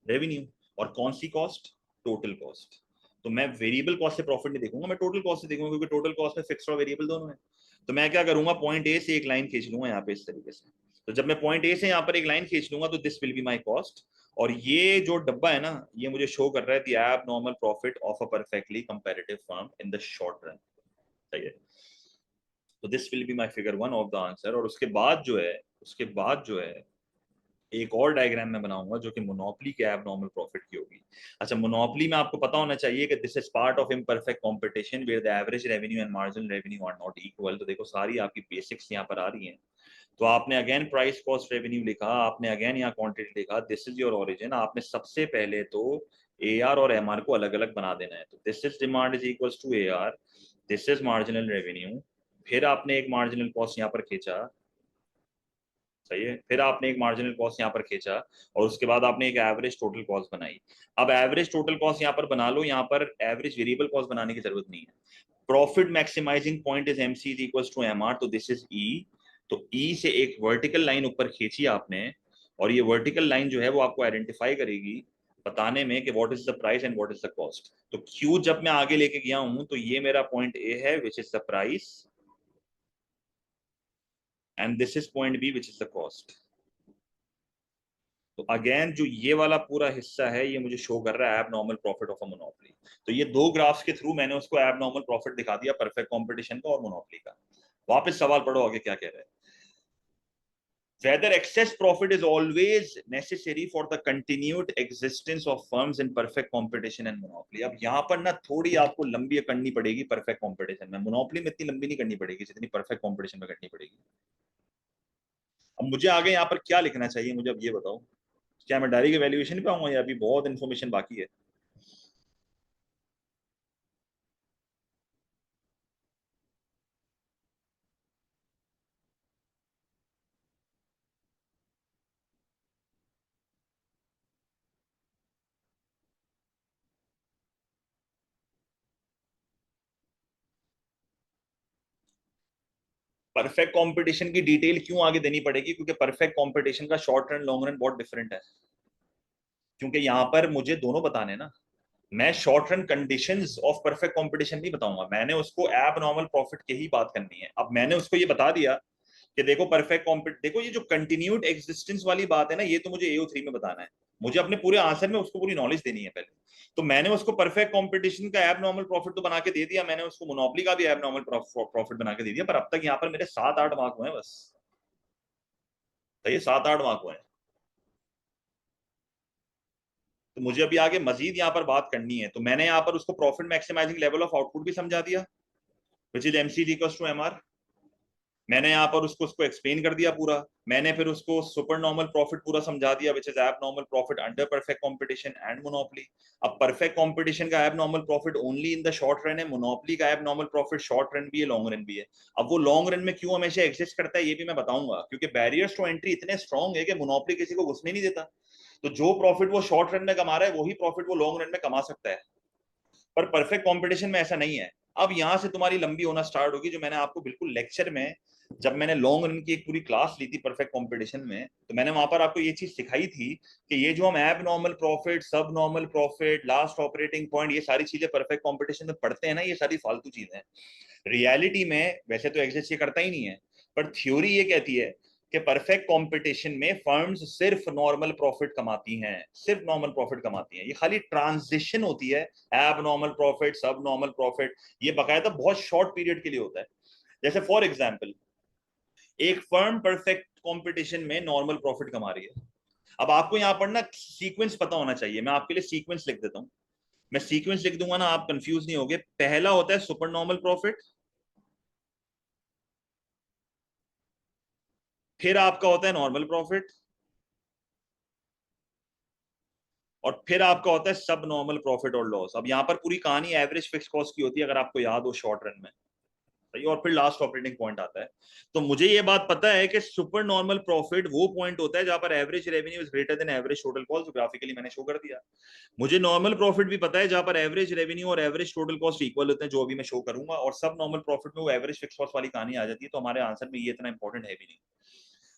revenue. और कौन सी कॉस्ट, टोटल कॉस्ट। तो मैं वेरिएबल कॉस्ट से प्रॉफिट नहीं देखूंगा, मैं टोटल कॉस्ट से देखूंगा, क्योंकि टोटल कॉस्ट में फिक्स्ड और वेरिएबल दोनों है। तो मैं क्या करूंगा, पॉइंट ए से एक लाइन खींच लूंगा यहाँ पे इस तरीके से। तो जब मैं पॉइंट ए से यहाँ पर एक लाइन खींच लूंगा तो this will be my cost. और ये जो डब्बा है ना, ये मुझे शो कर रहा है the above normal profit of a perfectly comparative firm in the short run. सही है। तो this will be my figure one of the answer. और उसके बाद जो है एक और डायग्राम में बनाऊंगा जो कि मोनोपोली के एब नॉर्मल प्रॉफिट की होगी। अच्छा, मोनोपोली में आपको पता होना चाहिए कि this is part of imperfect competition where the average revenue and marginal revenue are not equal. तो देखो सारी आपकी बेसिक्स यहाँ पर आ रही हैं। तो आपने अगेन प्राइस कॉस्ट रेवेन्यू लिखा, आपने अगेन यहाँ क्वांटिटी लिखा, दिस इज योर ओरिजिन। आपने सबसे पहले तो ए आर और एम आर को अलग अलग बना देना है। तो this is demand is equal to A R, this is marginal revenue. फिर आपने एक मार्जिनल कॉस्ट यहाँ पर खींचा, सही है। फिर आपने एक मार्जिनल कॉस्ट यहाँ पर खींचा और उसके बाद आपने एक एवरेज टोटल कॉस्ट बनाई। अब एवरेज टोटल कॉस्ट यहाँ पर बना लो, यहाँ पर एवरेज वेरिएबल कॉस्ट बनाने की जरूरत नहीं है। Profit maximizing point is MC is equal to M R, तो दिस इज ई। तो ई से एक वर्टिकल लाइन ऊपर खींची आपने, और ये वर्टिकल लाइन जो है वो आपको आइडेंटिफाई करेगी बताने में कि what is the price and what is the cost. तो क्यू जब मैं आगे लेके गया हूं तो ये मेरा पॉइंट ए है which is the price, and this is point B which is the cost. तो अगेन जो ये वाला पूरा हिस्सा है ये मुझे शो कर रहा है abnormal profit of a monopoly. तो ये दो ग्राफ्स के थ्रू मैंने उसको एब नॉर्मल प्रॉफिट दिखा दिया परफेक्ट कंपटीशन का और मोनोपोली का। वापस सवाल पढ़ो आगे क्या कह रहा है। Whether excess profit is always necessary for the continued existence of firms in perfect competition and monopoly। अब यहाँ पर ना थोड़ी आपको लंबी करनी पड़ेगी परफेक्ट कंपटीशन में, मोनोपोली में इतनी लंबी नहीं करनी पड़ेगी जितनी परफेक्ट कंपटीशन में करनी पड़ेगी। अब मुझे आगे यहाँ पर क्या लिखना चाहिए, मुझे अब ये बताओ। क्या मैं डायरी के वैल्यूएशन पे आऊंगा या अभी बहुत इन्फॉर्मेशन बाकी है? परफेक्ट कंपटीशन की डिटेल क्यों आगे देनी पड़ेगी? क्योंकि परफेक्ट कंपटीशन का शॉर्ट रन लॉन्ग रन बहुत डिफरेंट है। क्योंकि यहाँ पर मुझे दोनों बताने ना, मैं short run conditions of perfect competition नहीं बताऊंगा, मैंने उसको एब नॉर्मल प्रॉफिट की ही बात करनी है। अब मैंने उसको ये बता दिया कि देखो परफेक्ट कॉम्पिट, देखो ये जो कंटिन्यूड एग्जिस्टेंस वाली बात है ना, ये तो मुझे AO3 में बताना है। मुझे अपने पूरे आंसर में उसको पूरी नॉलेज देनी है पहले। तो मैंने उसको परफेक्ट कंपटीशन का एब नॉर्मल प्रॉफिट तो बना के दे दिया, मैंने उसको मोनोपोली का भी एब नॉर्मल प्रॉफिट बना के दे दिया, पर अब तक यहाँ पर मेरे 7-8 मार्क हुए हैं बस। तो ये 7-8 मार्क हुए हैं। तो मुझे अभी आगे मजीद यहाँ पर बात करनी है। तो मैंने यहाँ पर उसको profit maximizing level of output भी समझा दिया which is MC equals to MR. मैंने यहाँ पर उसको उसको एक्सप्लेन कर दिया पूरा। मैंने फिर उसको सुपर नॉर्मल प्रॉफिट पूरा समझा दिया विच इज एब normal profit under perfect competition and monopoly. अब परफेक्ट कंपटीशन का एब normal profit only in the short run है, मोनोपोली का एब नॉर्मल प्रॉफिट शॉर्ट रन भी है लॉन्ग रन भी है। अब वो लॉन्ग रन में क्यों हमेशा एग्जिस्ट करता है ये भी मैं बताऊंगा, क्योंकि बैरियर्स टू एंट्री इतने स्ट्रॉन्ग है कि मोनोपोली किसी को घुसने नहीं देता। तो जो प्रॉफिट वो शॉर्ट रन में कमा रहा है वही प्रॉफिट वो लॉन्ग रन में कमा सकता है, पर परफेक्ट कंपटीशन में ऐसा नहीं है। अब यहां से तुम्हारी लंबी होना स्टार्ट होगी, जो मैंने आपको बिल्कुल लेक्चर में, जब मैंने लॉन्ग रन की एक पूरी क्लास ली थी परफेक्ट कंपटीशन में, तो मैंने वहां पर आपको ये चीज सिखाई थी कि ये जो हम एब नॉर्मल प्रॉफिट, सब normal profit, last operating point, ये सारी चीजें परफेक्ट कंपटीशन में पढ़ते हैं ना, ये सारी फालतू चीजें हैं। रियलिटी में वैसे तो एग्जिस्ट ये करता ही नहीं है, पर थ्योरी ये कहती है कि परफेक्ट कंपटीशन में फर्म्स सिर्फ नॉर्मल प्रॉफिट कमाती हैं, सिर्फ नॉर्मल प्रॉफिट कमाती हैं। ये खाली ट्रांजिशन होती है, एब नॉर्मल प्रॉफिट, सब नॉर्मल प्रॉफिट, ये बकायदा बहुत शॉर्ट पीरियड के लिए होता है। जैसे फॉर एग्जांपल एक फर्म परफेक्ट कंपटीशन में नॉर्मल प्रॉफिट कमा रही है। अब आपको यहां पर ना सीक्वेंस पता होना चाहिए, मैं आपके लिए सीक्वेंस लिख देता हूं। मैं सीक्वेंस लिख दूंगा ना, आप कंफ्यूज नहीं होगे। पहला होता है सुपर नॉर्मल प्रॉफिट, फिर आपका होता है नॉर्मल प्रॉफिट, और फिर आपका होता है सब नॉर्मल प्रॉफिट और लॉस। अब यहाँ पर पूरी कहानी एवरेज फिक्स कॉस्ट की होती है अगर आपको याद हो शॉर्ट रन में, सही। और फिर लास्ट ऑपरेटिंग पॉइंट आता है। तो मुझे ये बात पता है कि सुपर नॉर्मल प्रॉफिट वो पॉइंट होता है जहां पर average revenue is greater then average total cost, graphically मैंने शो कर दिया। मुझे नॉर्मल प्रॉफिट भी पता है जहां पर एवरेज रेवेन्यू और एवरेज टोटल कॉस्ट इक्वल होते हैं, जो अभी मैं शो करूंगा। और सब नॉर्मल प्रॉफिट में वो एवरेज फिक्स कॉस्ट वाली कहानी आ जाती है। तो हमारे आंसर में ये इतना इंपॉर्टेंट है भी नहीं।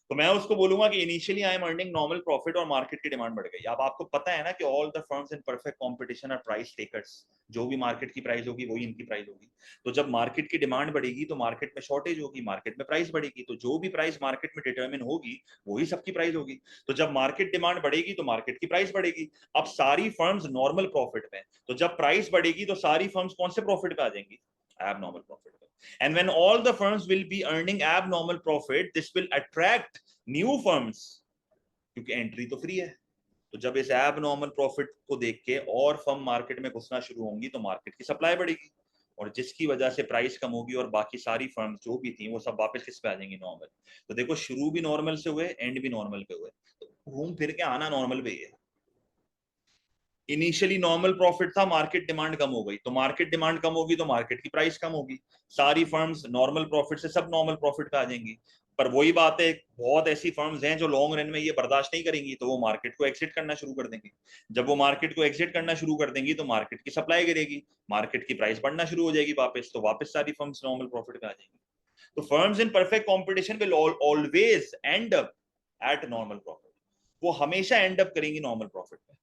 तो मैं उसको बोलूंगा कि initially I am earning normal profit और मार्केट की डिमांड बढ़ गई। अब आपको पता है ना कि all the firms in perfect competition are price takers, जो भी मार्केट की प्राइस होगी वही इनकी प्राइस होगी। तो जब मार्केट की डिमांड बढ़ेगी तो मार्केट में शॉर्टेज होगी, मार्केट में प्राइस बढ़ेगी, तो जो भी प्राइस मार्केट में डिटरमिन होगी वही सबकी प्राइस होगी। तो जब मार्केट डिमांड बढ़ेगी तो मार्केट की प्राइस बढ़ेगी। अब सारी फर्म्स नॉर्मल प्रॉफिट में, तो जब प्राइस बढ़ेगी तो सारी फर्म्स कौन से प्रॉफिट पे आ जाएंगी? abnormal profit. And when all the firms will be earning abnormal profit, this will attract new firms क्योंकि एंट्री तो फ्री है। तो जब इस एब नॉर्मल प्रॉफिट को देख के और फर्म मार्केट में घुसना शुरू होंगी तो मार्केट की सप्लाई बढ़ेगी, और जिसकी वजह से प्राइस कम होगी और बाकी सारी फर्म जो भी थी वो सब वापस किस पे आ जाएंगी, नॉर्मल। तो देखो शुरू भी नॉर्मल से हुए, एंड भी नॉर्मल पे हुए, तो घूम फिर के आना नॉर्मल पे ही है। इनिशियली नॉर्मल प्रॉफिट था, मार्केट डिमांड कम हो गई, तो मार्केट डिमांड कम होगी तो मार्केट की प्राइस कम होगी, सारी फर्म्स नॉर्मल प्रॉफिट से सब नॉर्मल प्रॉफिट पे आ जाएंगी। पर वही बात है, बहुत ऐसी फर्म्स हैं जो लॉन्ग रन में ये बर्दाश्त नहीं करेंगी, तो वो मार्केट को एग्जिट करना शुरू कर देंगी। जब वो मार्केट को एग्जिट करना शुरू कर देंगी तो मार्केट की सप्लाई गिरेगी, मार्केट की प्राइस बढ़ना शुरू हो जाएगी वापस, तो वापस सारी फर्म्स नॉर्मल प्रॉफिट पे आ जाएंगी। तो firms in perfect competition will always and up at normal profit, वो हमेशा एंड अप करेंगी नॉर्मल प्रॉफिट में।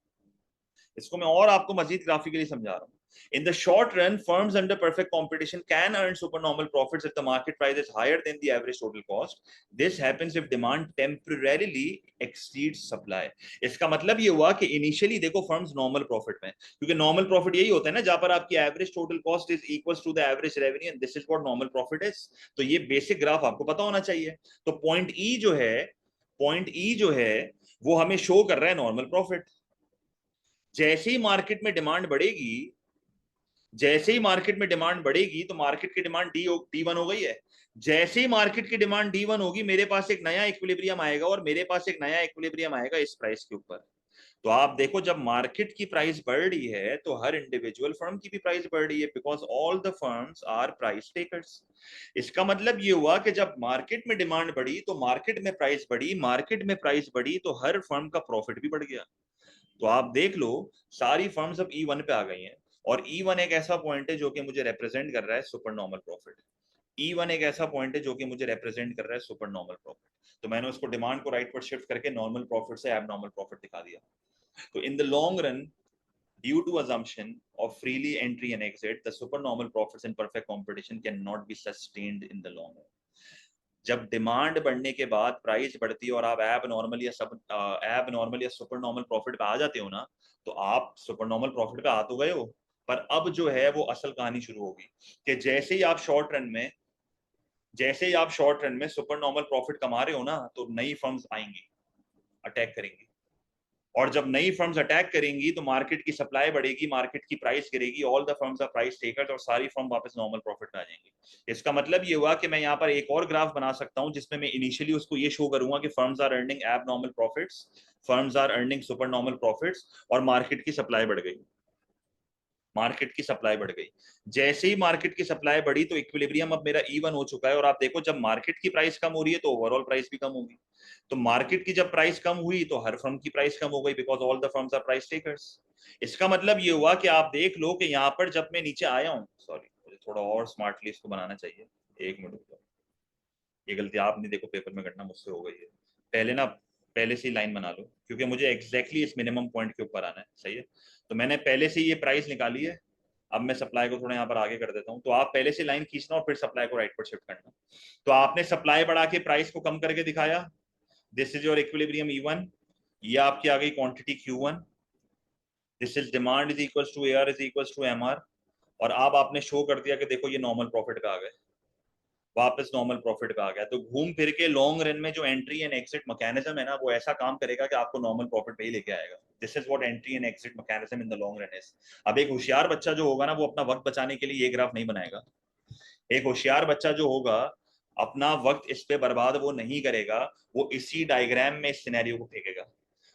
इसको मैं और आपको मजीद ग्राफिकली समझा रहा हूँ। In the short run, firms under perfect competition can earn supernormal profits if the market price is higher than the average total cost. This happens if demand temporarily exceeds supply. इसका मतलब ये हुआ कि initially देखो firms normal profit में, क्योंकि normal profit यही होता है ना जहां पर आपकी average total cost is equals to the average revenue, and this is what normal profit is. तो ये बेसिक ग्राफ आपको पता होना चाहिए। तो पॉइंट ई जो है वो हमें शो कर रहा है नॉर्मल प्रॉफिट। जैसे ही मार्केट में डिमांड बढ़ेगी, जैसे ही मार्केट में डिमांड बढ़ेगी तो मार्केट की डिमांड डी वन हो गई है। जैसे ही मार्केट की डिमांड डी वन होगी, मेरे पास एक नया इक्विलिब्रियम आएगा, और मेरे पास एक नया इक्विलिब्रियम आएगा इस प्राइस के ऊपर। तो आप देखो जब मार्केट की प्राइस बढ़ रही है तो हर इंडिविजुअल फर्म की भी प्राइस बढ़ रही है, because all the firms are price takers. इसका मतलब ये हुआ कि जब मार्केट में डिमांड बढ़ी तो मार्केट में प्राइस बढ़ी, मार्केट में प्राइस बढ़ी तो हर फर्म का प्रॉफिट भी बढ़ गया। तो आप देख लो सारी फर्म्स अब ई वन पे आ गई हैं, और ई वन एक ऐसा पॉइंट है जो कि मुझे रिप्रेजेंट कर रहा है super normal profit. E one एक ऐसा पॉइंट है जो कि मुझे रिप्रेजेंट कर रहा है सुपर नॉर्मल प्रॉफिट। तो मैंने उसको डिमांड को राइट पर शिफ्ट करके नॉर्मल प्रॉफिट से एब नॉर्मल प्रॉफिट दिखा दिया। तो इन the long run, due to assumption of freely entry and exit, the supernormal profits in perfect competition cannot be sustained in the long run. जब demand बढ़ने के बाद प्राइस बढ़ती है और आप एब नॉर्मल या सुपर नॉर्मल प्रॉफिट पे आ जाते हो ना, तो आप सुपर नॉर्मल प्रॉफिट पे आ तो गए हो, पर अब जो है वो असल कहानी शुरू होगी कि जैसे ही आप शॉर्ट रन में सुपर नॉर्मल प्रॉफिट कमा रहे हो ना, तो नई फर्म्स आएंगी, अटैक करेंगी, और जब नई फर्म्स अटैक करेंगी तो मार्केट की सप्लाई बढ़ेगी, मार्केट की प्राइस गिरेगी, all the firms are price takers, और सारी फर्म वापस नॉर्मल प्रॉफिट में आ जाएंगी। इसका मतलब ये हुआ कि मैं यहाँ पर एक और ग्राफ बना सकता हूँ जिसमें मैं इनिशियली उसको ये शो करूंगा कि firms are earning abnormal profits, firms are earning super normal profits, और मार्केट की सप्लाई बढ़ गई, मार्केट की सप्लाई बढ़ गई। जैसे ही मार्केट की सप्लाई बढ़ी तो इक्विलिब्रियम अब मेरा इवन हो चुका है, और आप देखो जब मार्केट की प्राइस कम हो रही है तो ओवरऑल प्राइस भी कम होगी। तो मार्केट की जब प्राइस कम हुई तो हर फर्म की प्राइस कम हो गई, because all the firms are price takers. इसका मतलब ये हुआ कि आप देख लो कि यहाँ पर जब मैं नीचे आया हूँ, सॉरी मुझे थोड़ा और स्मार्टली इसको बनाना चाहिए, एक मिनट। ये गलती आपने देखो पेपर में करना मुझसे हो गई है। पहले से ही लाइन बना लो, क्योंकि मुझे एग्जैक्टली इस मिनिमम पॉइंट के ऊपर आना है, सही है। तो मैंने पहले से ये प्राइस निकाली है। अब मैं सप्लाई को थोड़ा यहाँ पर आगे कर देता हूँ, तो आप पहले से लाइन खींचना और फिर सप्लाई को राइट पर शिफ्ट करना। तो आपने सप्लाई बढ़ा के प्राइस को कम करके दिखाया, this is your equilibrium E1, ये आपकी आ गई quantity Q1, this is demand is equal to AR is equal to MR, और अब आपने शो कर दिया कि देखो ये नॉर्मल प्रॉफिट पे आ गए, वापस नॉर्मल प्रॉफिट पे आ गया। तो घूम फिर के लॉन्ग रन में जो एंट्री एंड एग्जिट मैकेनिज्म है ना, वो ऐसा काम करेगा कि आपको नॉर्मल प्रॉफिट पे ही लेके आएगा। This is what entry and exit mechanism in the long run is. अब एक होशियार बच्चा जो होगा ना, वो अपना वक्त बचाने के लिए ये ग्राफ नहीं बनाएगा। एक होशियार बच्चा जो होगा अपना वक्त इस पे बर्बाद वो नहीं करेगा, वो इसी डायग्राम में इस सिनेरियो को फेंकेगा।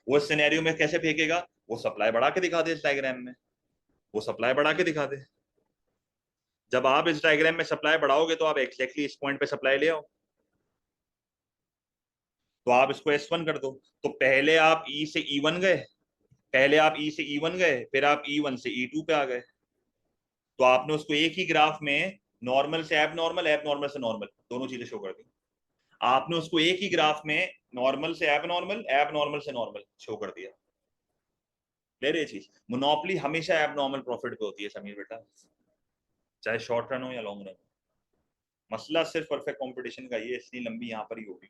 वो इस सिनेरियो में कैसे फेंकेगा, वो सप्लाई बढ़ा के दिखा दे इस डायग्राम में, वो सप्लाई बढ़ा के दिखा दे। जब आप इस डायग्राम में सप्लाई बढ़ाओगे तो आप एक्जैक्टली इस पॉइंट पे सप्लाई ले आओ, तो आप इसको S1 कर दो। तो पहले आप E से E1 गए, फिर आप E1 से E2 पे आ गए। तो आपने उसको एक ही ग्राफ में नॉर्मल से एब नॉर्मल, एब नॉर्मल से नॉर्मल, दोनों चीजें शो कर दी। आपने उसको एक ही ग्राफ में नॉर्मल से एब नॉर्मल से नॉर्मल शो कर दिया। ले रही चीज, मोनोपोली हमेशा एब नॉर्मल प्रॉफिट पे होती है समीर बेटा, चाहे शॉर्ट रन हो या लॉन्ग रन। मसला सिर्फ परफेक्ट कंपटीशन का ही है, इसलिए लंबी यहाँ पर ही होगी।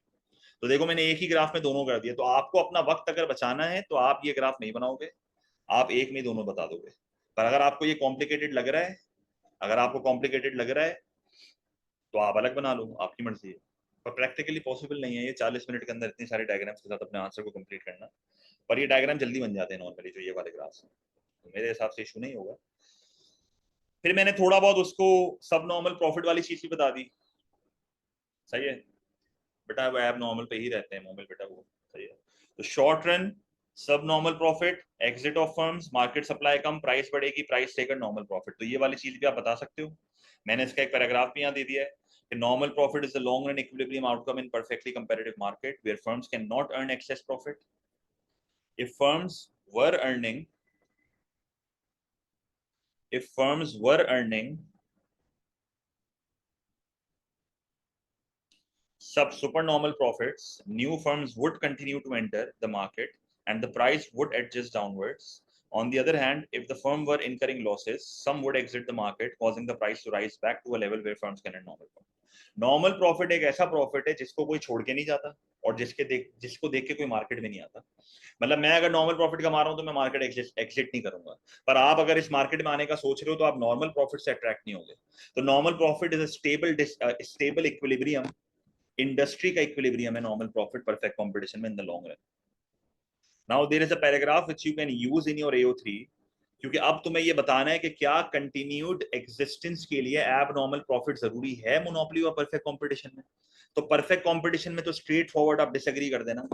तो देखो मैंने एक ही ग्राफ में दोनों कर दिया। तो आपको अपना वक्त अगर बचाना है तो आप ये ग्राफ नहीं बनाओगे, आप एक में दोनों बता दोगे। पर अगर आपको ये कॉम्प्लिकेटेड लग रहा है, अगर आपको कॉम्प्लिकेटेड लग रहा है तो आप अलग बना लो, आपकी मर्जी है। पर प्रैक्टिकली पॉसिबल नहीं है ये 40 मिनट के अंदर इतनी सारे डायग्राम्स के साथ अपने आंसर को कंप्लीट करना। पर ये डायग्राम जल्दी बन जाते हैं नॉर्मली, जो ये वाले ग्राफ्स हैं, तो मेरे हिसाब से इशू नहीं होगा। फिर मैंने थोड़ा बहुत उसको सब नॉर्मल प्रॉफिट वाली चीज भी बता दी, सही है बेटा, वो एब नॉर्मल पे ही रहते हैं मोमेंट बेटा, वो सही है। तो शॉर्ट रन सब normal profit, exit of firms, market supply come, price बढ़ेगी, प्राइस टेकर नॉर्मल प्रॉफिट, तो ये वाली चीज भी आप बता सकते हो। मैंने इसका एक पैराग्राफ भी यहाँ दे दिया है कि normal profit is the long run equilibrium outcome in perfectly competitive market where firms can not earn excess profit. If firms were earning if firms were earning sub supernormal profits, new firms would continue to enter the market and the price would adjust downwards. On the other hand, if the firm were incurring losses, some would exit the market, causing the price to rise back to a level where firms can earn normal profit. Normal profit एक ऐसा profit है जिसको कोई छोड़ के नहीं जाता और जिसको देख के कोई मार्केट में नहीं आता। मतलब मैं अगर नॉर्मल प्रॉफिट कमा रहा हूं तो मैं मार्केट एग्जिट नहीं करूंगा, पर आप अगर इस मार्केट में आने का सोच रहे हो तो आप नॉर्मल प्रॉफिट से अट्रैक्ट नहीं होंगे। तो normal profit is a stable equilibrium, industry का इक्विलिब्रियम है नॉर्मल प्रॉफिट परफेक्ट कंपटीशन में in the long run. Now there is a paragraph which you can use in your AO3, क्योंकि अब तुम्हें ये बताना है कि क्या कंटिन्यूड एग्जिस्टेंस के लिए एब नॉर्मल प्रॉफिट जरूरी है मोनोपोली और परफेक्ट कंपटीशन में। तो परफेक्ट कंपटीशन में तो स्ट्रेट फॉरवर्ड आप डिसएग्री कर देना,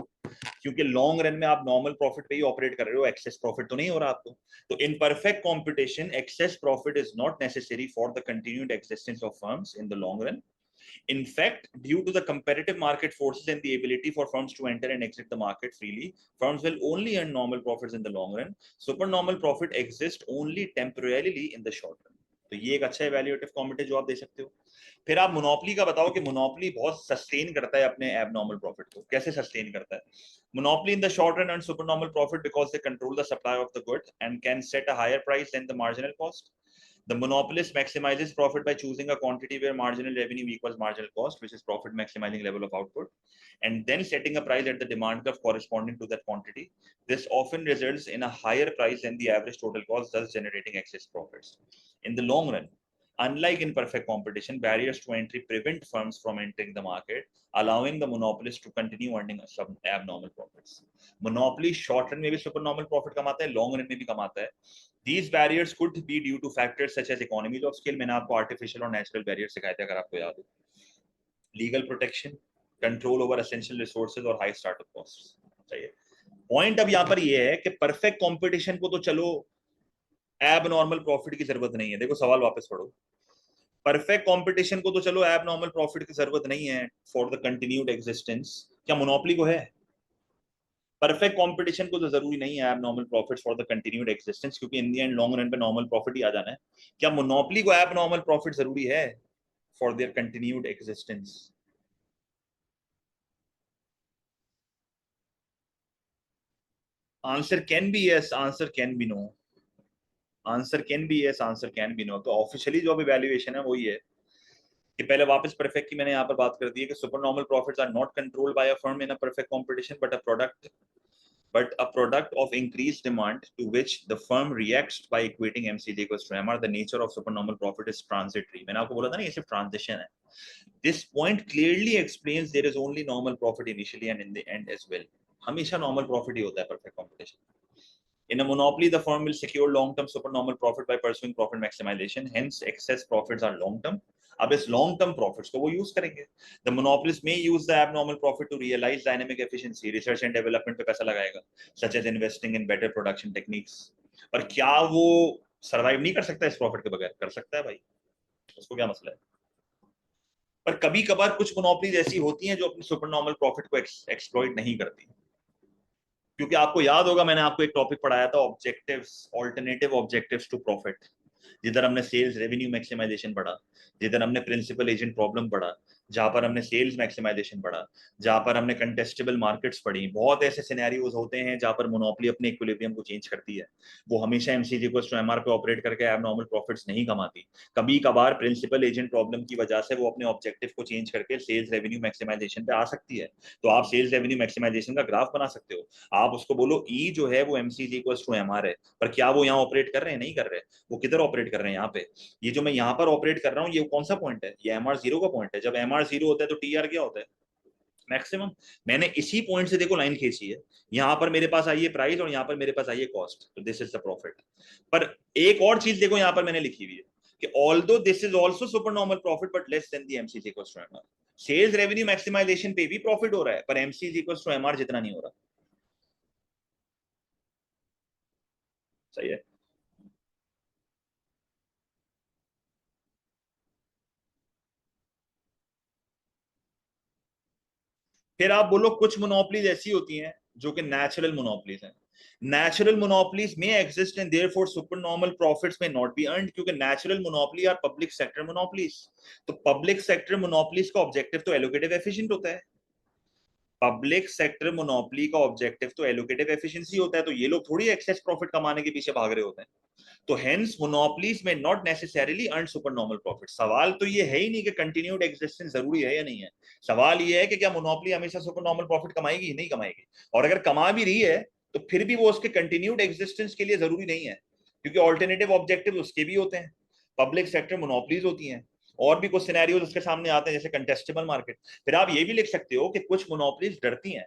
क्योंकि लॉन्ग रन में आप नॉर्मल प्रॉफिट पे ही ऑपरेट कर रहे हो, एक्सेस प्रॉफिट तो नहीं हो रहा आपको। तो इन perfect competition access profit is not necessary for the continued existence of firms in the long run. In fact, due to the competitive market forces and the ability for firms to enter and exit the market freely, firms will only earn normal profits in the long run. Supernormal profit exists only temporarily in the short run. तो ये एक अच्छा evaluative comment है जो आप दे सकते हो। फिर आप मोनोपोली का बताओ कि मोनोपोली बहुत सस्टेन करता है अपने एबनॉर्मल प्रॉफिट को, कैसे सस्टेन करता है। Monopoly in the short run earn supernormal profit because they control the supply of the good and can set a higher price than the marginal cost. The monopolist maximizes profit by choosing a quantity where marginal revenue equals marginal cost, which is profit maximizing level of output, and then setting a price at the demand curve corresponding to that quantity. This often results in a higher price than the average total cost, thus generating excess profits. In the long run, unlike in perfect competition, barriers to entry prevent firms from entering the market, allowing the monopolist to continue earning some abnormal profits. Monopoly short run में भी supernormal profit कमाता है, long run में भी कमाता है। These barriers could be due to factors such as economies of scale. मैंने आपको artificial और natural barriers सिखाए थे अगर आपको याद हो। Legal protection, control over essential resources और high startup costs। चाहिए। Point अब यहाँ पर ये है कि perfect competition को तो चलो एब नॉर्मल प्रॉफिट की जरूरत नहीं है। देखो सवाल वापस पढ़ो, परफेक्ट कंपटीशन को तो चलो एब नॉर्मल प्रॉफिट की जरूरत नहीं है फॉर द कंटिन्यूड एग्जिस्टेंस, क्या मोनोपोली को है? परफेक्ट कंपटीशन को तो जरूरी नहीं है abnormal profit for the continued existence, क्योंकि in the end long run पे नॉर्मल प्रॉफिट ही आ जाना है। क्या मोनोपोली को एब नॉर्मल प्रॉफिट जरूरी है for their continued existence? Answer can be yes, answer can be no, answer can be yes, answer can be no. तो ऑफिशियली जो इवैल्यूएशन है वही है कि पहले वापस परफेक्ट की मैंने यहाँ पर बात कर दी है कि super normal profits are not controlled by a firm in a perfect competition but a product of increased demand to which the firm reacts by equating MCJ equals to MR. The nature of supernormal profit is transitory. मैंने आपको बोला था ना ये सिर्फ transition है। This point clearly explains there is only normal profit initially and in the end as well. हमेशा normal profit ही होता है perfect competition. In a monopoly, the firm will secure long-term supernormal profit by pursuing profit maximization. Hence, excess profits are long-term. अब इस long term profits को वो use करेंगे। The monopolist may use the abnormal profit to realize dynamic efficiency, research and development पे पैसा लगाएगा, such as investing in better production techniques. पर क्या वो survive नहीं कर सकता इस profit के बगैर? कर सकता है भाई, उसको क्या मसला है? पर कभी कभार कुछ मोनोपोलीज ऐसी होती हैं जो अपनी सुपर नॉर्मल प्रॉफिट को एक्सप्लॉइट नहीं करती, क्योंकि आपको याद होगा मैंने आपको एक टॉपिक पढ़ाया था objectives, alternative objectives to profit, जिधर हमने सेल्स रेवेन्यू मैक्सिमाइजेशन पढ़ा, जिधर हमने प्रिंसिपल एजेंट प्रॉब्लम पढ़ा, जहां पर हमने सेल्स मैक्सिमाइजेशन पढ़ा, जहां पर हमने कंटेस्टेबल मार्केट्स पढ़ी। बहुत ऐसे सिनेरियोज होते हैं जहां पर मोनोपोली अपने इक्विलिब्रियम को चेंज करती है। वो हमेशा एमसीजी को एमआर पे ऑपरेट करके एबनॉर्मल प्रॉफिट्स नहीं कमाती। कभी कभार प्रिंसिपल एजेंट प्रॉब्लम की वजह से वो अपने ऑब्जेक्टिव को चेंज करके सेल्स रेवेन्यू मैक्सिमाइजेशन पे आ सकती है। तो आप सेल्स रेवेन्यू मैक्सिमाइजेशन का ग्राफ बना सकते हो। आप उसको बोलो ई जो है वो एमसीजी को एमआर है, पर क्या वो यहाँ ऑपरेट कर रहे हैं? नहीं कर रहे। वो किधर ऑपरेट कर रहे हैं? यहाँ पे। ये जो मैं यहाँ पर ऑपरेट कर रहा हूँ ये कौन सा पॉइंट है? ये एमआर जीरो का पॉइंट है। जब एमआर जीरो होता है तो टीआर क्या होता है? मैक्सिमम। मैंने इसी पॉइंट से देखो लाइन खींची है, यहां पर मेरे पास आई है प्राइस और यहां पर मेरे पास आई है कॉस्ट, तो दिस इज द प्रॉफिट। पर एक और चीज देखो यहां पर मैंने लिखी हुई है कि although this is also super normal profit but less than the MCs equals to MR. Sales revenue maximization पे भी प्रॉफिट हो रहा है पर एमसीज इक्वल्स टू एमआर जितना नहीं हो रहा। सही है। फिर आप बोलो कुछ मोनोपलीज ऐसी होती हैं जो कि नेचुरल मोनोपलीज हैं। Natural monopolies may exist and therefore super normal profits may not be earned, क्योंकि natural monopoly are public sector monopolies. तो पब्लिक सेक्टर मोनोपलीज का ऑब्जेक्टिव तो एलोकेटिव एफिशिएंट होता है। पब्लिक सेक्टर मोनोपली का ऑब्जेक्टिव तो allocative efficiency होता है, तो ये लोग थोड़ी एक्सेस प्रॉफिट कमाने के पीछे भाग रहे होते हैं। तो हेंस मोनोपलीज में not necessarily earn super normal profit. सवाल तो ये है ही नहीं कि कंटिन्यूड एग्जिस्टेंस जरूरी है या नहीं है। सवाल ये है कि क्या मोनोपली हमेशा सुपर नॉर्मल प्रॉफिट कमाएगी, नहीं कमाएगी। और अगर कमा भी रही है तो फिर भी वो उसके कंटिन्यूड एग्जिस्टेंस के लिए जरूरी नहीं है, क्योंकि ऑल्टरनेटिव ऑब्जेक्टिव उसके भी होते हैं। पब्लिक सेक्टर मोनोपलीज होती हैं। और भी कुछ सिनेरियोज उसके सामने आते हैं जैसे कंटेस्टेबल मार्केट। फिर आप ये भी लिख सकते हो कि कुछ मोनोपलीज डरती हैं।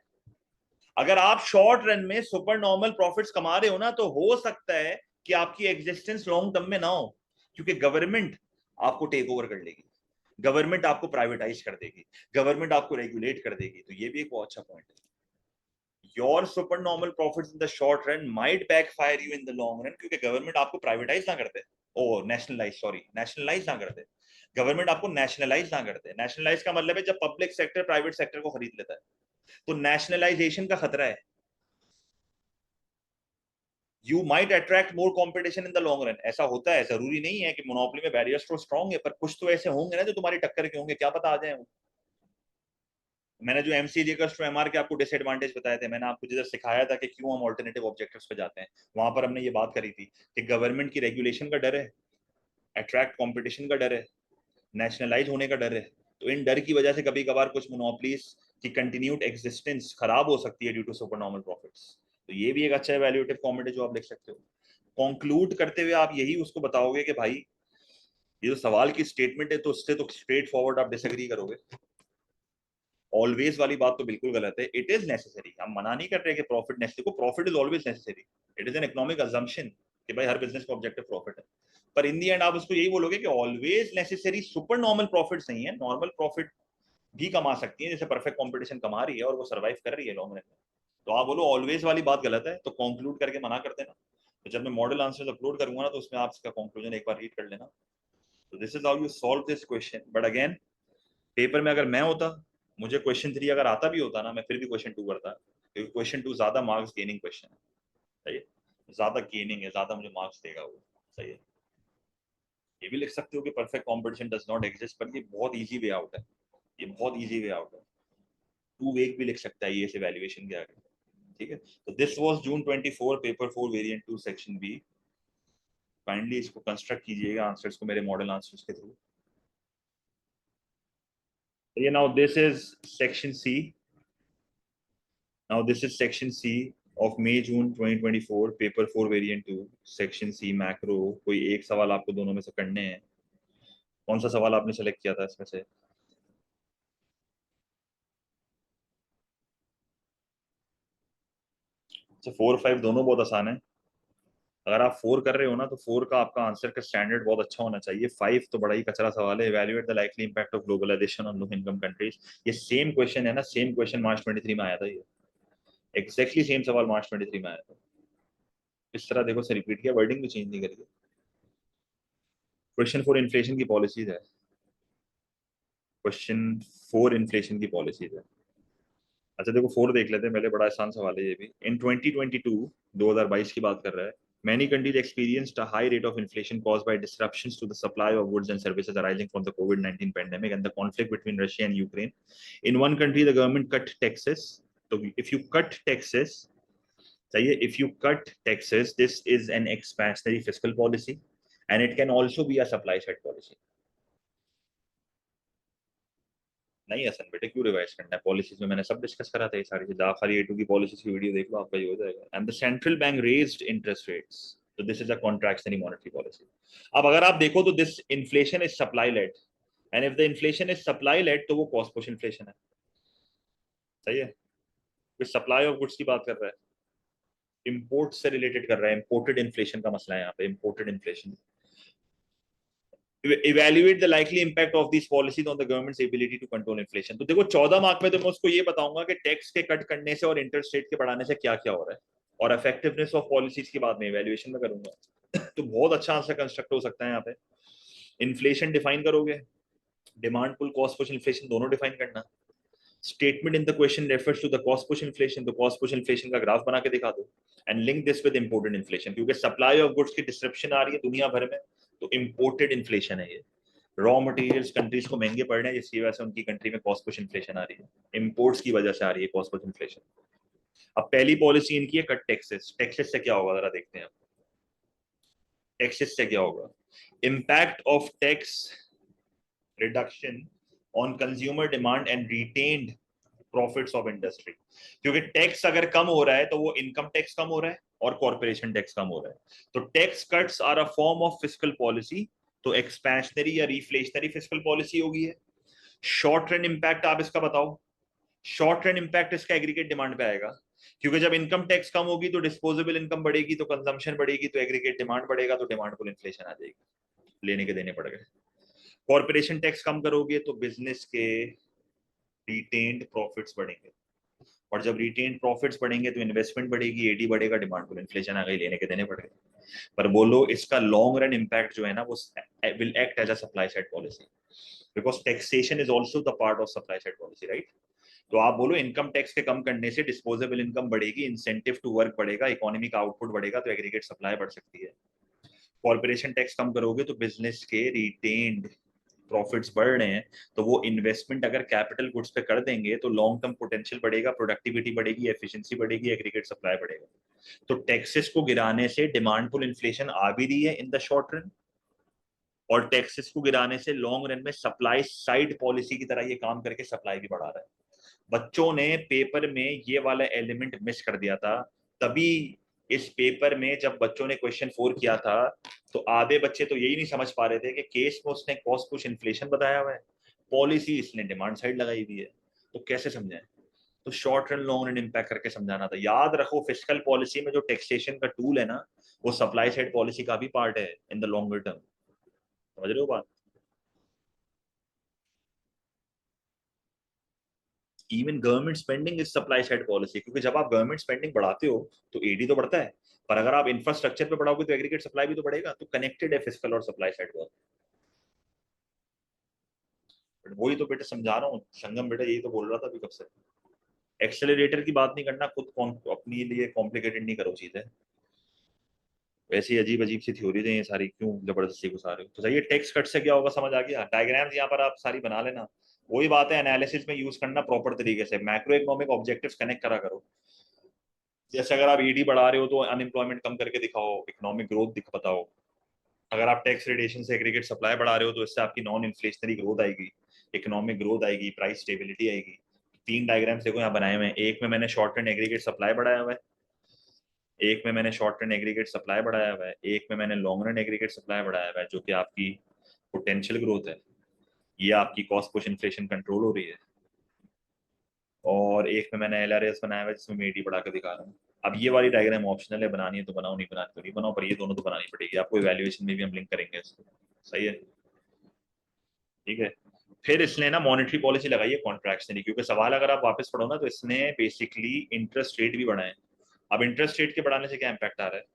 अगर आप शॉर्ट रन में सुपर नॉर्मल प्रॉफिट्स कमा रहे हो ना, तो हो सकता है कि आपकी एग्जिस्टेंस लॉन्ग टर्म में ना हो, क्योंकि गवर्नमेंट आपको टेक ओवर कर लेगी, गवर्नमेंट आपको प्राइवेटाइज कर देगी, गवर्नमेंट आपको रेगुलेट कर देगी। तो ये भी एक बहुत अच्छा पॉइंट है। Your super normal profits in the short run might backfire you in the long run, क्योंकि गवर्नमेंट आपको प्राइवेटाइज ना करते, ओ नेशनलाइज, सॉरी नेशनलाइज ना करते। गवर्नमेंट आपको नेशनलाइज ना करते। नेशनलाइज का मतलब है जब पब्लिक सेक्टर प्राइवेट सेक्टर को खरीद लेता है, तो नेशनलाइजेशन का खतरा है। You might attract more competition in the long run. ऐसा होता है, जरूरी नहीं है कि मोनोपोली में बैरियर्स तो स्ट्रांग है, पर कुछ तो ऐसे होंगे ना जो तुम्हारी टक्कर के होंगे, क्या पता आ जाए वो। मैंने जो एमसीजे का एमआर के आपको डिसएडवांटेज बताए थे, मैंने आपको जिधर सिखाया था कि क्यों हम ऑल्टरनेटिव ऑब्जेक्टिव्स पे जाते हैं, वहां पर हमने ये बात करी थी कि गवर्नमेंट की रेगुलेशन का डर है, अट्रैक्ट कंपटीशन का डर है, नेशनलाइज होने का डर है। तो इन डर की वजह से कभी कभार कुछ मोनोपलीज की कंटिन्यूड एग्जिस्टेंस खराब हो सकती है due to super normal profits. तो ये भी एक अच्छा एवेल्यूएटिव कमेंट है जो आप लिख सकते हो। कंक्लूड करते हुए आप यही उसको बताओगे कि भाई ये जो सवाल की स्टेटमेंट है तो उससे तो स्ट्रेट फॉरवर्ड आप डिसएग्री करोगे। ऑलवेज वाली बात तो बिल्कुल गलत है। इट इज नेसेसरी, हम मना नहीं कर रहे कि प्रॉफिट नेसेसरी को, profit is always necessary. It is an economic assumption कि भाई हर बिजनेस का ऑब्जेक्टिव प्रॉफिट है। पर इन दी एंड आप उसको यही बोलोगे कि always necessary super normal profits नहीं है, नॉर्मल प्रॉफिट भी कमा सकती है, जैसे परफेक्ट कंपटीशन कमा रही है और वो सर्वाइव कर रही है लॉन्ग रन में। तो आप बोलो ऑलवेज वाली बात गलत है, तो कंक्लूड करके मना कर देना। तो जब मैं मॉडल आंसर्स अपलोड करूंगा ना, तो उसमें आप इसका कंक्लूजन एक बार रीड कर लेना। तो this is how you solve this question. But again, paper में अगर मैं होता, मुझे क्वेश्चन 3 अगर आता भी होता ना, मैं फिर भी क्वेश्चन 2 करता, क्योंकि क्वेश्चन 2 ज्यादा मार्क्स गेनिंग क्वेश्चन है। सही है, ज्यादा गेनिंग है, ज्यादा मुझे मार्क्स देगा वो। सही है। ये भी लिख सकते हो कि perfect competition does not exist, पर ये बहुत ईजी वे आउट है। ये बहुत ईजी वे आउट है। टू वेक भी लिख सकता है ये इस एवेल्युएशन के आगे। ठीक है। तो this was June 24 paper 4 variant 2 section B. Kindly इसको कंस्ट्रक्ट कीजिएगा आंसर्स को मेरे मॉडल आंसर्स के थ्रू। ये now this is section C. Now this is section C of May June 2024 paper 4 variant 2 section C macro। कोई एक सवाल आपको दोनों में से करने हैं। कौन सा सवाल आपने सेलेक्ट किया था इसमें से? अच्छा, 4 5 दोनों बहुत आसान है। अगर आप 4 कर रहे हो ना, तो 4 का आपका आंसर का स्टैंडर्ड बहुत अच्छा होना चाहिए। 5 तो बड़ा ही कचरा सवाल है। Evaluate the likely impact of globalization on low income countries. ये सेम क्वेश्चन है ना, सेम क्वेश्चन मार्च 23 में आया था। ये एग्जैक्टली सेम सवाल मार्च 23 में आया था। इस तरह देखो से रिपीट किया, वर्डिंग भी चेंज नहीं करी। क्वेश्चन 4 इन्फ्लेशन की पॉलिसीज है। क्वेश्चन 4 इन्फ्लेशन की पॉलिसीज है। अच्छा देखो 4 देख लेते हैं पहले, बड़ा आसान सवाल है ये भी। इन 2022, 2022 की बात कर रहा है, many countries experienced a high rate of inflation caused by disruptions to the supply of goods and services arising from the COVID-19 pandemic and the conflict between Russia and Ukraine. In one country, the government cut taxes. So if you cut taxes, चाहिए, if you cut taxes, this is an expansionary fiscal policy and it can also be a supply side policy. नहीं हसन बेटे, क्यों revise करना है? Policies में मैंने सब discuss करा था ये सारी चीजें। आप खाली A2 की पॉलिसीज की वीडियो देख लो, आपका ये हो जाएगा। And the central bank raised interest rates, तो this is a contractionary monetary policy. अब अगर आप देखो तो this inflation is supply led, and if the inflation is supply led तो वो कॉस्ट पुश इन्फ्लेशन है। सही है, कोई सप्लाई ऑफ गुड्स की बात कर रहा है, इंपोर्ट से रिलेटेड कर रहा है, इंपोर्टेड इन्फ्लेशन का मसला है यहाँ पे, imported inflation. Evaluate the likely impact of this policies on the government's ability to control inflation. तो देखो 14 मार्क में तो मैं उसको ये बताऊंगा कि टैक्स के कट करने से और इंटरेस्ट रेट के बढ़ाने से क्या क्या हो रहा है, और इफेक्टिवनेस ऑफ पॉलिसीज की बाद में इवेल्युएशन में करूंगा। तो बहुत अच्छा आंसर कंस्ट्रक्ट हो सकता है यहाँ पे। इन्फ्लेशन डिफाइन करोगे, demand pull cost push inflation दोनों डिफाइन करना। Statement in the question refers to the cost push inflation, तो कॉस्ट पुश इन्फ्लेशन का ग्राफ बना के दिखा दो। And link this with imported inflation, क्योंकि सप्लाई ऑफ गुड्स की डिस्ट्रप्शन आ रही है दुनिया भर में, तो इंपोर्टेड इन्फ्लेशन है ये। रॉ मटेरियल्स कंट्रीज को महंगे पड़ रहे हैं, जिसकी वजह से उनकी कंट्री में कॉस्ट पुश इन्फ्लेशन आ रही है, इंपोर्ट्स की वजह से आ रही है कॉस्ट पुश इन्फ्लेशन। अब पहली पॉलिसी इनकी है कट टैक्सेस। टैक्सेस से क्या होगा जरा देखते हैं। टैक्सेस से क्या होगा, impact of tax reduction on consumer demand and retained profits of industry. क्योंकि टैक्स अगर कम हो रहा है तो वो इनकम टैक्स कम हो रहा है और कॉर्पोरेशन टैक्स कम हो रहा है, तो tax cuts are a form of fiscal policy. तो एक्सपेंशनरी या रिफ्लेशनरी फिस्कल पॉलिसी होगी है। शॉर्ट रन इम्पैक्ट आप इसका बताओ। शॉर्ट रन इम्पैक्ट इसका एग्रीगेट डिमांड पे आएगा, क्योंकि जब इनकम टैक्स कम होगी तो डिस्पोजेबल इनकम बढ़ेगी, तो कंजम्पशन बढ़ेगी, तो एग्रीगेट डिमांड बढ़ेगा, तो डिमांड पुल इन्फ्लेशन आ जाएगी, लेने के देने पड़ गए। कॉर्पोरेशन टैक्स कम करोगे तो बिजनेस के रिटेन्ड प्रॉफिट्स बढ़ेंगे, और जब रिटेन्ड प्रॉफिट्स बढ़ेंगे तो इन्वेस्टमेंट बढ़ेगी, एडी बढ़ेगा, डिमांड पुल इन्फ्लेशन आ गई, लेने के देने पड़ गए। पर बोलो इसका लॉन्ग रन इम्पैक्ट जो है ना, वो will act as a supply side policy, because taxation is also the part of supply side policy, right. तो आप बोलो इनकम टैक्स के कम करने से डिस्पोजेबल इनकम बढ़ेगी, इंसेंटिव टू वर्क बढ़ेगा, इकोनॉमी का आउटपुट बढ़ेगा, तो एग्रीगेट सप्लाई बढ़ सकती है। कॉर्पोरेशन टैक्स कम करोगे तो बिजनेस के रिटेन्ड प्रॉफिट्स बढ़ रहे हैं, तो वो इन्वेस्टमेंट अगर कैपिटल गुड्स पे कर देंगे तो लॉन्ग टर्म पोटेंशियल बढ़ेगा, प्रोडक्टिविटी बढ़ेगी, एफिशिएंसी बढ़ेगी, एग्रीगेट सप्लाई बढ़ेगा। तो टैक्सेस को गिराने से डिमांड पुल इन्फ्लेशन आ भी रही है इन द शॉर्ट रन, और टैक्सेस को गिराने से लॉन्ग रन में सप्लाई साइड पॉलिसी की तरह ये काम करके सप्लाई भी बढ़ा रहा है। बच्चों ने पेपर में ये वाला एलिमेंट मिस कर दिया था, तभी इस पेपर में जब बच्चों ने क्वेश्चन 4 किया था तो आधे बच्चे तो यही नहीं समझ पा रहे थे कि केस में उसने कॉस्ट पुश इन्फ्लेशन बताया हुआ है, पॉलिसी इसने डिमांड साइड लगाई हुई है, तो कैसे समझाएं। तो short run long run impact करके समझाना था। याद रखो फिस्कल पॉलिसी में जो टैक्सेशन का टूल है ना, वो सप्लाई साइड पॉलिसी का भी पार्ट है इन द लॉन्गर टर्म। समझ रहे हो बात। Even government spending is supply side policy, क्योंकि जब आप गवर्नमेंट स्पेंडिंग बढ़ाते हो तो एडी तो बढ़ता है, पर अगर आप इंफ्रास्ट्रक्चर पे बढ़ाओगे तो एग्रीगेट सप्लाई भी तो बढ़ेगा, तो कनेक्टेड है फिस्कल और सप्लाई साइड का। वही तो बेटा समझा रहा हूँ संगम, बेटा यही तो बोल रहा था अभी कब से। एक्सेलरेटर की बात नहीं करना, खुद अपने लिए कॉम्प्लिकेटेड नहीं करो चीजें, वैसे ही अजीब अजीब सी थ्योरी है ये सारी, क्यों जबरदस्ती घुसा रहे हो। तो सही है, टैक्स कट से क्या होगा समझ आ गया। डायग्राम्स यहाँ पर आप सारी बना लेना, वही बात है एनालिसिस में यूज करना प्रॉपर तरीके से, मैक्रो इकोनॉमिक ऑब्जेक्टिव्स कनेक्ट करा करो। जैसे अगर आप ईडी बढ़ा रहे हो तो अनएम्प्लॉयमेंट कम करके दिखाओ, इकोनॉमिक ग्रोथ दिख बताओ। अगर आप टैक्स रिडेशन से एग्रीगेट सप्लाई बढ़ा रहे हो तो इससे आपकी नॉन इन्फ्लेशनरी ग्रोथ आएगी, इकोनॉमिक ग्रोथ आएगी, प्राइस स्टेबिलिटी आएगी। 3 डायग्राम्स देखो यहाँ बनाए हुए हैं, एक में मैंने शॉर्ट टर्म एग्रीगेट सप्लाई बढ़ाया हुआ है, एक में मैंने शॉर्ट रन एग्रीगेट सप्लाई बढ़ाया हुआ है, एक में मैंने लॉन्ग रन एग्रीगेट सप्लाई बढ़ाया हुआ है, जो कि आपकी पोटेंशियल ग्रोथ है, ये आपकी कॉस्ट पुश इन्फ्लेशन कंट्रोल हो रही है। और एक में मैंने एलआरएस बनाया हुआ है जिसमें मैं एडी बढ़ा के दिखा रहा हूँ। अब ये वाली डायग्राम ऑप्शनल है, बनानी है तो बनाओ, नहीं बनानी तो नहीं बनाओ, पर ये दोनों तो बनानी पड़ेगी आपको, इवैल्यूएशन में भी हम लिंक करेंगे इसको। सही है, ठीक है। फिर इसने ना मॉनेटरी पॉलिसी लगाई है कॉन्ट्रैक्शनरी, क्योंकि सवाल अगर आप वापस पढ़ो ना तो इसने बेसिकली इंटरेस्ट रेट भी बढ़ाए। अब इंटरेस्ट रेट के बढ़ाने से क्या इंपैक्ट आ रहा है,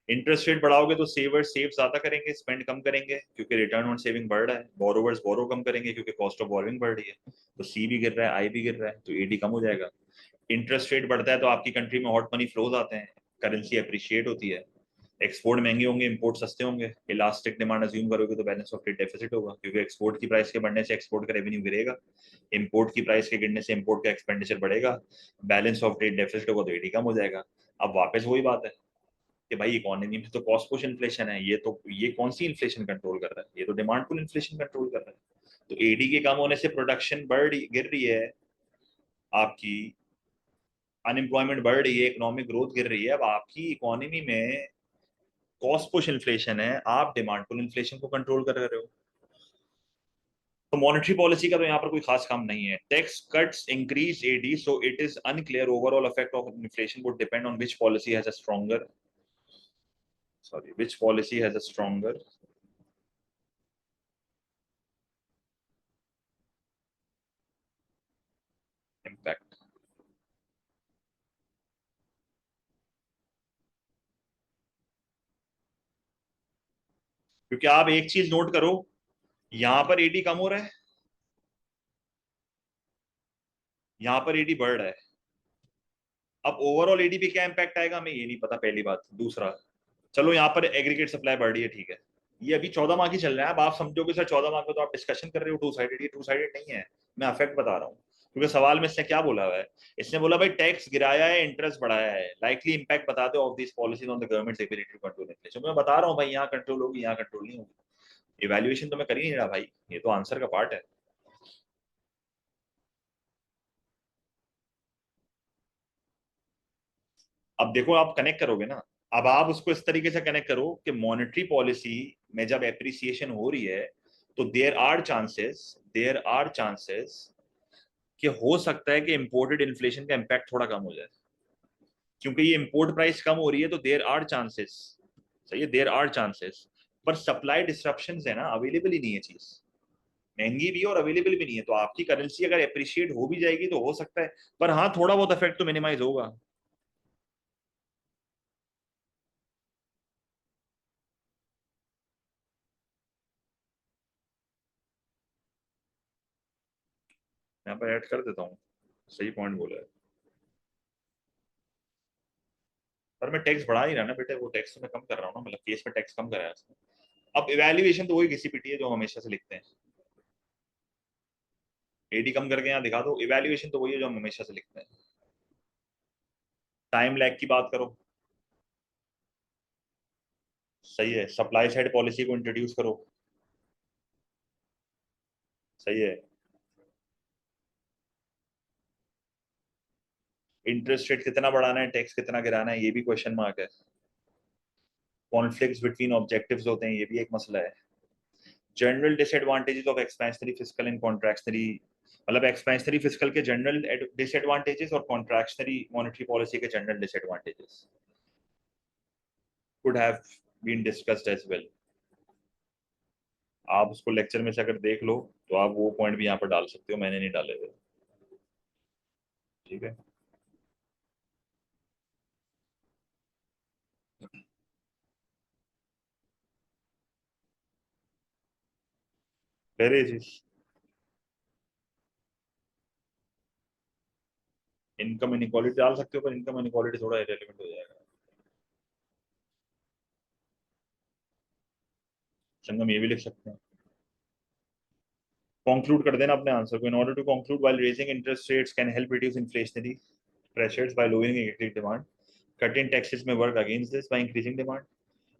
इंटरेस्ट रेट बढ़ाओगे तो सेवर्स सेव ज्यादा करेंगे, स्पेंड कम करेंगे, क्योंकि रिटर्न ऑन सेविंग बढ़ रहा है, बोरोवर्स बोरो कम करेंगे क्योंकि कॉस्ट ऑफ बोरोइंग बढ़ रही है, तो सी भी गिर रहा है, आई भी गिर रहा है, तो एडी कम हो जाएगा। इंटरेस्ट रेट बढ़ता है तो आपकी कंट्री में हॉट मनी फ्लोज आते हैं, करेंसी अप्रिशिएट होती है, एक्सपोर्ट महंगे होंगे, इंपोर्ट सस्ते होंगे, इलास्टिक डिमांड अज्यूम करोगे तो बैलेंस ऑफ ट्रेड डेफिसिट होगा, क्योंकि एक्सपोर्ट की प्राइस के बढ़ने से एक्सपोर्ट का रेवेन्यू गिरेगा, इंपोर्ट की प्राइस के गिरने से इंपोर्ट का एक्सपेंडिचर बढ़ेगा, बैलेंस ऑफ ट्रेड डेफिसिट होगा तो एडी कम हो जाएगा। अब वापस वही बात है कि भाई इकोनॉमी में तो कॉस्ट पुश इन्फ्लेशन है, ये कौन सी इन्फ्लेशन कंट्रोल कर रहा है, ये तो डिमांड पुल इन्फ्लेशन कंट्रोल कर रहा है। तो एडी के कम होने से प्रोडक्शन गिर रही है आपकी, अनएम्प्लॉयमेंट बढ़ रही है, इकोनॉमिक ग्रोथ गिर रही है। अब आपकी इकोनॉमी में कॉस्ट पुश इन्फ्लेशन है, आप डिमांड पुल इन्फ्लेशन को कंट्रोल कर रहे हो। तो मॉनेटरी पॉलिसी का तो यहाँ पर कोई खास काम नहीं है. Tax cuts increase AD, so it is unclear overall effect of inflation would depend on which policy has a stronger, sorry, which policy has a stronger impact. क्योंकि आप एक चीज नोट करो, यहां पर एडी कम हो रहा है, यहां पर एडी बढ़ रहा है. अब ओवरऑल एडी पे क्या इंपैक्ट आएगा हमें ये नहीं पता, पहली बात. दूसरा, चलो यहाँ पर एग्रीगेट सप्लाई बढ़ रही है, ठीक है, ये अभी 14 माह की चल रहा है. अब आप समझोगे सर 14 माह में तो आप डिस्कशन कर रहे हो टू साइडेड, ये टू साइडेड नहीं है. मैं अफेक्ट बता रहा हूँ. क्योंकि सवाल में इसने क्या बोला हुआ है, इसने बोला भाई टैक्स गिराया है, इंटरेस्ट बढ़ाया है, लाइकली इंपैक्ट बता दो of this policies on the government ability to control inflation. मैं बता रहा हूँ भाई, यहाँ कंट्रोल होगी, यहाँ कंट्रोल नहीं होगी. इवैल्यूएशन तो मैं कर ही नहीं रहा भाई, ये तो आंसर का पार्ट है. अब देखो आप कनेक्ट करोगे ना, अब आप उसको इस तरीके से कनेक्ट करो कि मॉनेटरी पॉलिसी में जब एप्रिसिएशन हो रही है तो देयर आर चांसेस कि हो सकता है कि इंपोर्टेड इन्फ्लेशन का इम्पैक्ट थोड़ा कम हो जाए. क्योंकि ये इंपोर्ट प्राइस कम हो रही है तो देयर आर चांसेस, सही है, देयर आर चांसेस. पर सप्लाई डिस्ट्रप्शन है ना, अवेलेबल ही नहीं है चीज, महंगी भी है और अवेलेबल भी नहीं है. तो आपकी करेंसी अगर अप्रिशिएट हो भी जाएगी तो हो सकता है, पर हाँ थोड़ा बहुत इफेक्ट तो मिनिमाइज होगा. यहाँ पर ऐड कर देता हूँ, सही पॉइंट बोला है. पर मैं टैक्स बढ़ा ही रहा ना बेटे, वो टैक्स तो मैं कम कर रहा हूँ ना, मतलब केस में टैक्स कम कराया उसने. अब इवैल्यूएशन तो वही घिसी पिटी है जो हम हमेशा से लिखते हैं. एडी कम करके यहाँ दिखा दो, इवैल्यूएशन तो वही है जो हम हमेशा से लिखते हैं. टाइम लैग की बात करो, सही है, सप्लाई साइड पॉलिसी को इंट्रोड्यूस करो, सही है. इंटरेस्ट रेट कितना बढ़ाना है, टैक्स कितना गिराना है, ये भी क्वेश्चन मार्क है. कॉन्फ्लिक्ट्स बिटवीन ऑब्जेक्टिव्स होते हैं, ये भी एक मसला है. General disadvantages of expansionary fiscal and contractionary, मतलब एक्सपेंशनरी फिस्कल के जनरल डिसएडवांटेजेस और कॉन्ट्रैक्शनरी मॉनेटरी पॉलिसी के general disadvantages could have been discussed as well. आप उसको लेक्चर में से अगर देख लो तो आप वो पॉइंट भी यहाँ पर डाल सकते हो, मैंने नहीं डाले हुए. ठीक है. पहले चीज, इनकम इनक्वालिटी डाल सकते हो, पर इनकम इनक्वालिटी थोड़ा इरेलीवेंट हो जाएगा. संगम ये भी लिख सकते हैं. कंक्लूड कर देना अपने आंसर को. In order to conclude, while raising interest rates can help reduce inflationary pressures by lowering electric demand. Cutting taxes may work against this by increasing demand,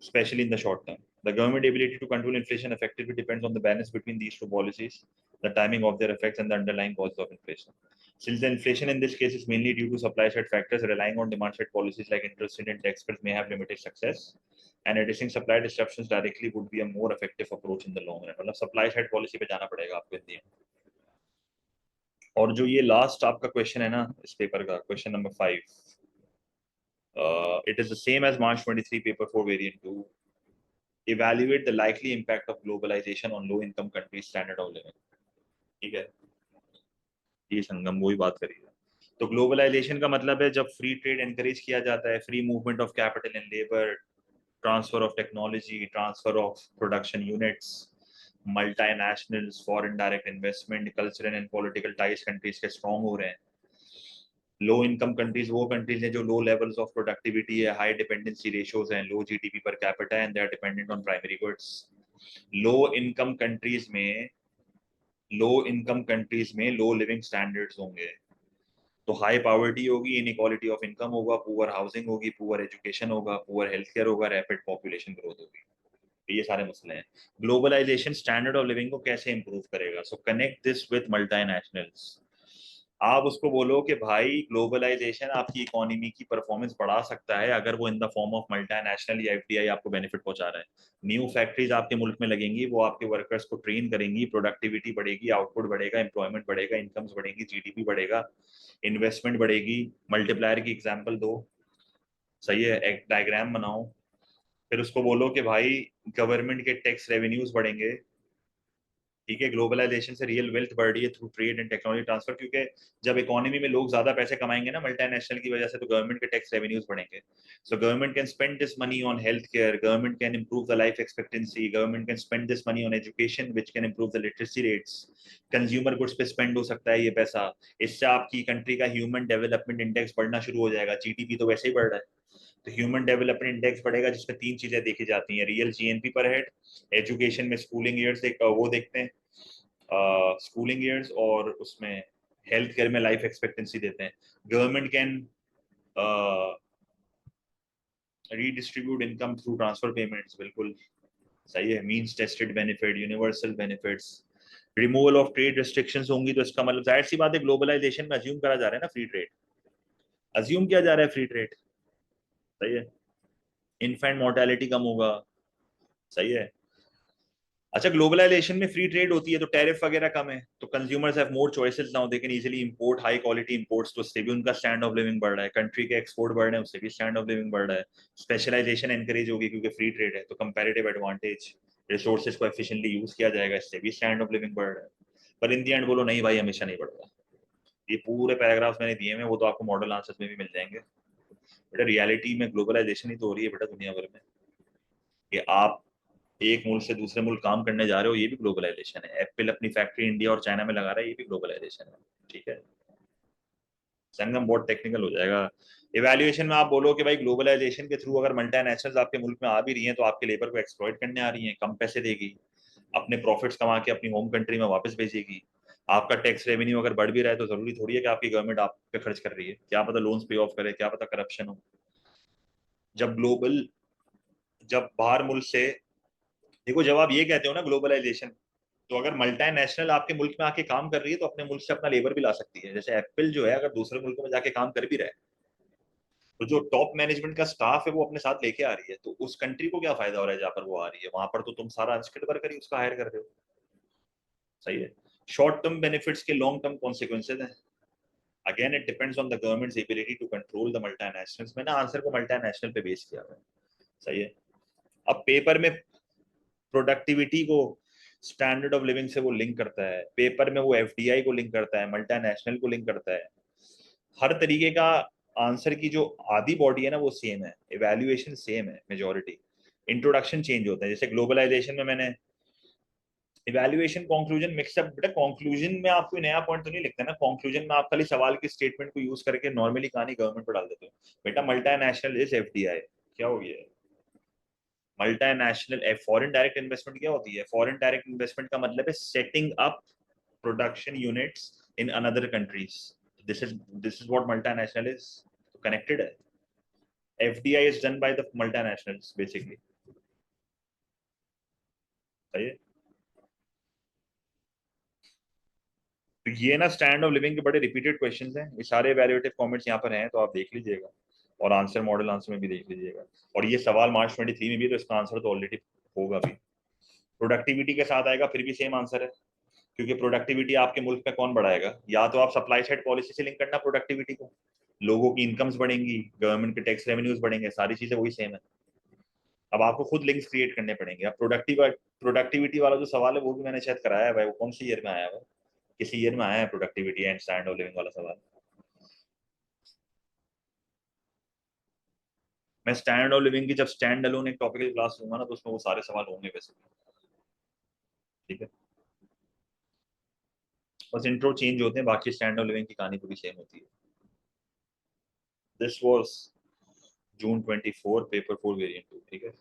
especially in the short term. The government ability to control inflation effectively depends on the balance between these two policies, the timing of their effects, and the underlying causes of inflation. Since the inflation in this case is mainly due to supply side factors, relying on demand side policies like interest rate and tax cuts may have limited success. And addressing supply disruptions directly would be a more effective approach in the long run. मतलब supply side policy पे जाना पड़ेगा आपको India. और जो ये last आपका question है ना इस पेपर का, question number 5, it is the same as March 23 paper 4 variant 2. Evaluate the likely impact of globalization on low income countries standard of living. ठीक है, ये संगम वही बात करी है. तो ग्लोबलाइजेशन का मतलब है जब फ्री ट्रेड एनकरेज किया जाता है, free movement of capital and labour, transfer of technology, transfer of production units, multinationals, foreign direct investment, cultural and political ties countries के स्ट्रॉन्ग हो रहे हैं. लो इनकम कंट्रीज वो कंट्रीज हैं जो लो लेवल्स ऑफ प्रोडक्टिविटी है, high dependency ratios हैं, low GDP per capita and they are dependent on primary goods. Low income countries में लो इनकम कंट्रीज में लो लिविंग स्टैंडर्ड्स होंगे, तो हाई पॉवर्टी होगी, इनइक्वालिटी ऑफ इनकम होगा, poor housing होगी, poor education होगा, poor health care होगा, rapid population growth होगी. तो ये सारे मसले हैं. ग्लोबलाइजेशन स्टैंडर्ड ऑफ लिविंग को कैसे इंप्रूव करेगा? सो कनेक्ट दिस विद मल्टीनेशनल्स. आप उसको बोलो कि भाई ग्लोबलाइजेशन आपकी इकोनॉमी की परफॉर्मेंस बढ़ा सकता है अगर वो in the form of multinational या एफडीआई आपको बेनिफिट पहुंचा रहा है। न्यू फैक्ट्रीज आपके मुल्क में लगेंगी, वो आपके वर्कर्स को ट्रेन करेंगी, प्रोडक्टिविटी बढ़ेगी, आउटपुट बढ़ेगा, एम्प्लॉयमेंट बढ़ेगा, इनकम्स बढ़ेगी, जीडीपी बढ़ेगा, इन्वेस्टमेंट बढ़ेगी। मल्टीप्लायर की एग्जाम्पल दो, सही है, एक डायग्राम बनाओ, फिर उसको बोलो कि भाई गवर्नमेंट के टैक्स रेवेन्यूज बढ़ेंगे। ठीक है, ग्लोबलाइजेशन से रियल वेल्थ बढ़ रही है through trade and technology transfer, क्योंकि जब इकोनॉमी में लोग ज्यादा पैसे कमाएंगे ना मल्टीनेशनल की वजह से, तो गवर्नमेंट के टैक्स रेवेन्यूज बढ़ेंगे। So government can spend this money on health care, government can improve the life expectancy, government can spend this money on education which can improve the literacy rates, consumer goods पे spend हो सकता है ये पैसा। इससे आपकी country का human development index बढ़ना शुरू हो जाएगा, जीडीपी तो वैसे ही बढ़ रहा है। तो ह्यूमन डेवलपमेंट इंडेक्स बढ़ेगा जिसमें तीन चीजें देखी जाती हैं, रियल जीएनपी पर हेड, एजुकेशन में स्कूलिंग ईयर्स वो देखते हैं, स्कूलिंग ईयर्स, और उसमें हेल्थ केयर में लाइफ एक्सपेक्टेंसी देते हैं। Government can redistribute income through transfer payments, बिल्कुल सही है, means tested benefit, universal benefits, removal of trade restrictions होंगी, तो इसका मतलब जाहिर सी बात है ग्लोबलाइजेशन में अज्यूम करा जा रहा है ना फ्री ट्रेड, अज्यूम किया जा रहा है फ्री ट्रेड, सही है, इन्फेंट मोर्टेलिटी कम होगा, सही है। अच्छा, ग्लोबलाइजेशन में फ्री ट्रेड होती है तो टैरिफ वगैरह कम है, तो consumers have more choices now, they can easily import high quality imports, तो उससे भी उनका स्टैंड ऑफ लिविंग बढ़ रहा है, कंट्री के एक्सपोर्ट बढ़ रहे हैं, उससे भी स्टैंड ऑफ लिविंग बढ़ रहा है, स्पेशलाइजेशन एनकरेज होगी क्योंकि फ्री ट्रेड है, तो कंपैरेटिव एडवांटेज, रिसोर्सेज को एफिशिएंटली यूज किया जाएगा, इससे भी स्टैंड ऑफ लिविंग बढ़ रहा है। पर इन दी एंड बोलो नहीं भाई हमेशा नहीं बढ़ता, ये पूरे पैराग्राफ मैंने दिए हैं, वो तो आपको मॉडल आंसर्स में भी मिल जाएंगे। बेटा रियलिटी में ग्लोबलाइजेशन ही तो हो रही है बेटा दुनिया भर में, कि आप एक मुल्क से दूसरे मुल्क काम करने जा रहे हो, ये भी ग्लोबलाइजेशन है, एप्पल अपनी फैक्ट्री इंडिया और चाइना में लगा रहा है, ये भी ग्लोबलाइजेशन है। ठीक है, संगम बहुत टेक्निकल हो जाएगा। इवैल्यूएशन में आप बोलो कि भाई ग्लोबलाइजेशन के थ्रू अगर मल्टीनेशनल्स आपके मुल्क में आ भी रही हैं तो आपके लेबर को एक्सप्लॉइट करने आ रही हैं, कम पैसे देगी, अपने प्रॉफिट्स कमा के अपनी होम कंट्री में वापस भेजेगी। आपका टैक्स रेवेन्यू अगर बढ़ भी रहा है तो जरूरी थोड़ी है कि आपकी गवर्नमेंट आप पे खर्च कर रही है, क्या पता लोन्स पे ऑफ करे, क्या पता करप्शन हो। जब ग्लोबल जब बाहर मुल्क से, देखो जब आप ये कहते हो ना ग्लोबलाइजेशन, तो अगर मल्टीनेशनल आपके मुल्क में आके काम कर रही है तो अपने मुल्क से अपना लेबर भी ला सकती है, जैसे एप्पल जो है अगर दूसरे मुल्कों में जाके काम कर भी रहा है तो जो टॉप मैनेजमेंट का स्टाफ है वो अपने साथ लेके आ रही है, तो उस कंट्री को क्या फायदा हो रहा है जहां पर वो आ रही है, वहां पर तो तुम सारा अनस्किल्ड वर्कर ही उसका हायर कर रहे हो, सही है। शॉर्ट टर्म बेनिफिट्स के लॉन्ग टर्म कॉन्सिक्वेंसेज हैं, again it depends on the government's ability to control the multinationals, मैंने आंसर को मल्टीनेशनल पे बेस किया है, सही है। अब पेपर में प्रोडक्टिविटी को स्टैंडर्ड ऑफ लिविंग से वो लिंक करता है, पेपर में वो एफडीआई को लिंक करता है, मल्टीनेशनल को लिंक करता है, हर तरीके का आंसर की जो आधी बॉडी है ना वो सेम है, इवैल्यूएशन सेम है, मेजोरिटी, इंट्रोडक्शन चेंज होता है, जैसे ग्लोबलाइजेशन में मैंने इवैल्यूएशन कंक्लूजन मिक्सअप, बेटा कंक्लूजन में आप कोई नया पॉइंट तो नहीं लिखते ना, कंक्लूजन में आप खाली सवाल की स्टेटमेंट को यूज करके नॉर्मली कहानी गवर्नमेंट पर डाल देते हो, बेटा मल्टीनेशनल इज एफडीआई, क्या हो गया, मल्टीनेशनल फॉरेन डायरेक्ट इन्वेस्टमेंट क्या होती है, फॉरेन डायरेक्ट इन्वेस्टमेंट का मतलब है setting up production units in another countries, this is what multinational is, connected है। FDI is done by the multinationals basically, सही है। तो ये ना स्टैंड ऑफ लिविंग के बड़े रिपीटेड क्वेश्चंस हैं, ये सारे वैल्यूएटिव कमेंट्स यहाँ पर हैं तो आप देख लीजिएगा, और आंसर मॉडल आंसर में भी देख लीजिएगा, और ये सवाल मार्च 23 में भी है, तो इसका आंसर तो ऑलरेडी होगा भी, प्रोडक्टिविटी के साथ आएगा फिर भी सेम आंसर है, क्योंकि प्रोडक्टिविटी आपके मुल्क में कौन बढ़ाएगा, या तो आप सप्लाई साइड पॉलिसी से लिंक करना प्रोडक्टिविटी को, लोगों की इनकम्स बढ़ेंगी, गवर्नमेंट के टैक्स रेवेन्यूज बढ़ेंगे, सारी चीजें वही सेम है। अब आपको खुद लिंक्स क्रिएट करने पड़ेंगे। अब प्रोडक्टिविटी वाला जो सवाल है वो भी मैंने शायद कराया है भाई, वो कौन सी ईयर में आया है, किसी ईयर में आया है productivity and stand of living वाला सवाल। मैं स्टैंड ऑफ लिविंग की जब स्टैंड अलोन एक टॉपिक की क्लास लूंगा ना तो उसमें वो सारे सवाल होंगे वैसे, ठीक है, बस इंट्रो चेंज होते हैं, बाकी स्टैंड ऑफ लिविंग की कहानी पूरी सेम होती है। This was June 24 paper 4 variant 2, ठीक है।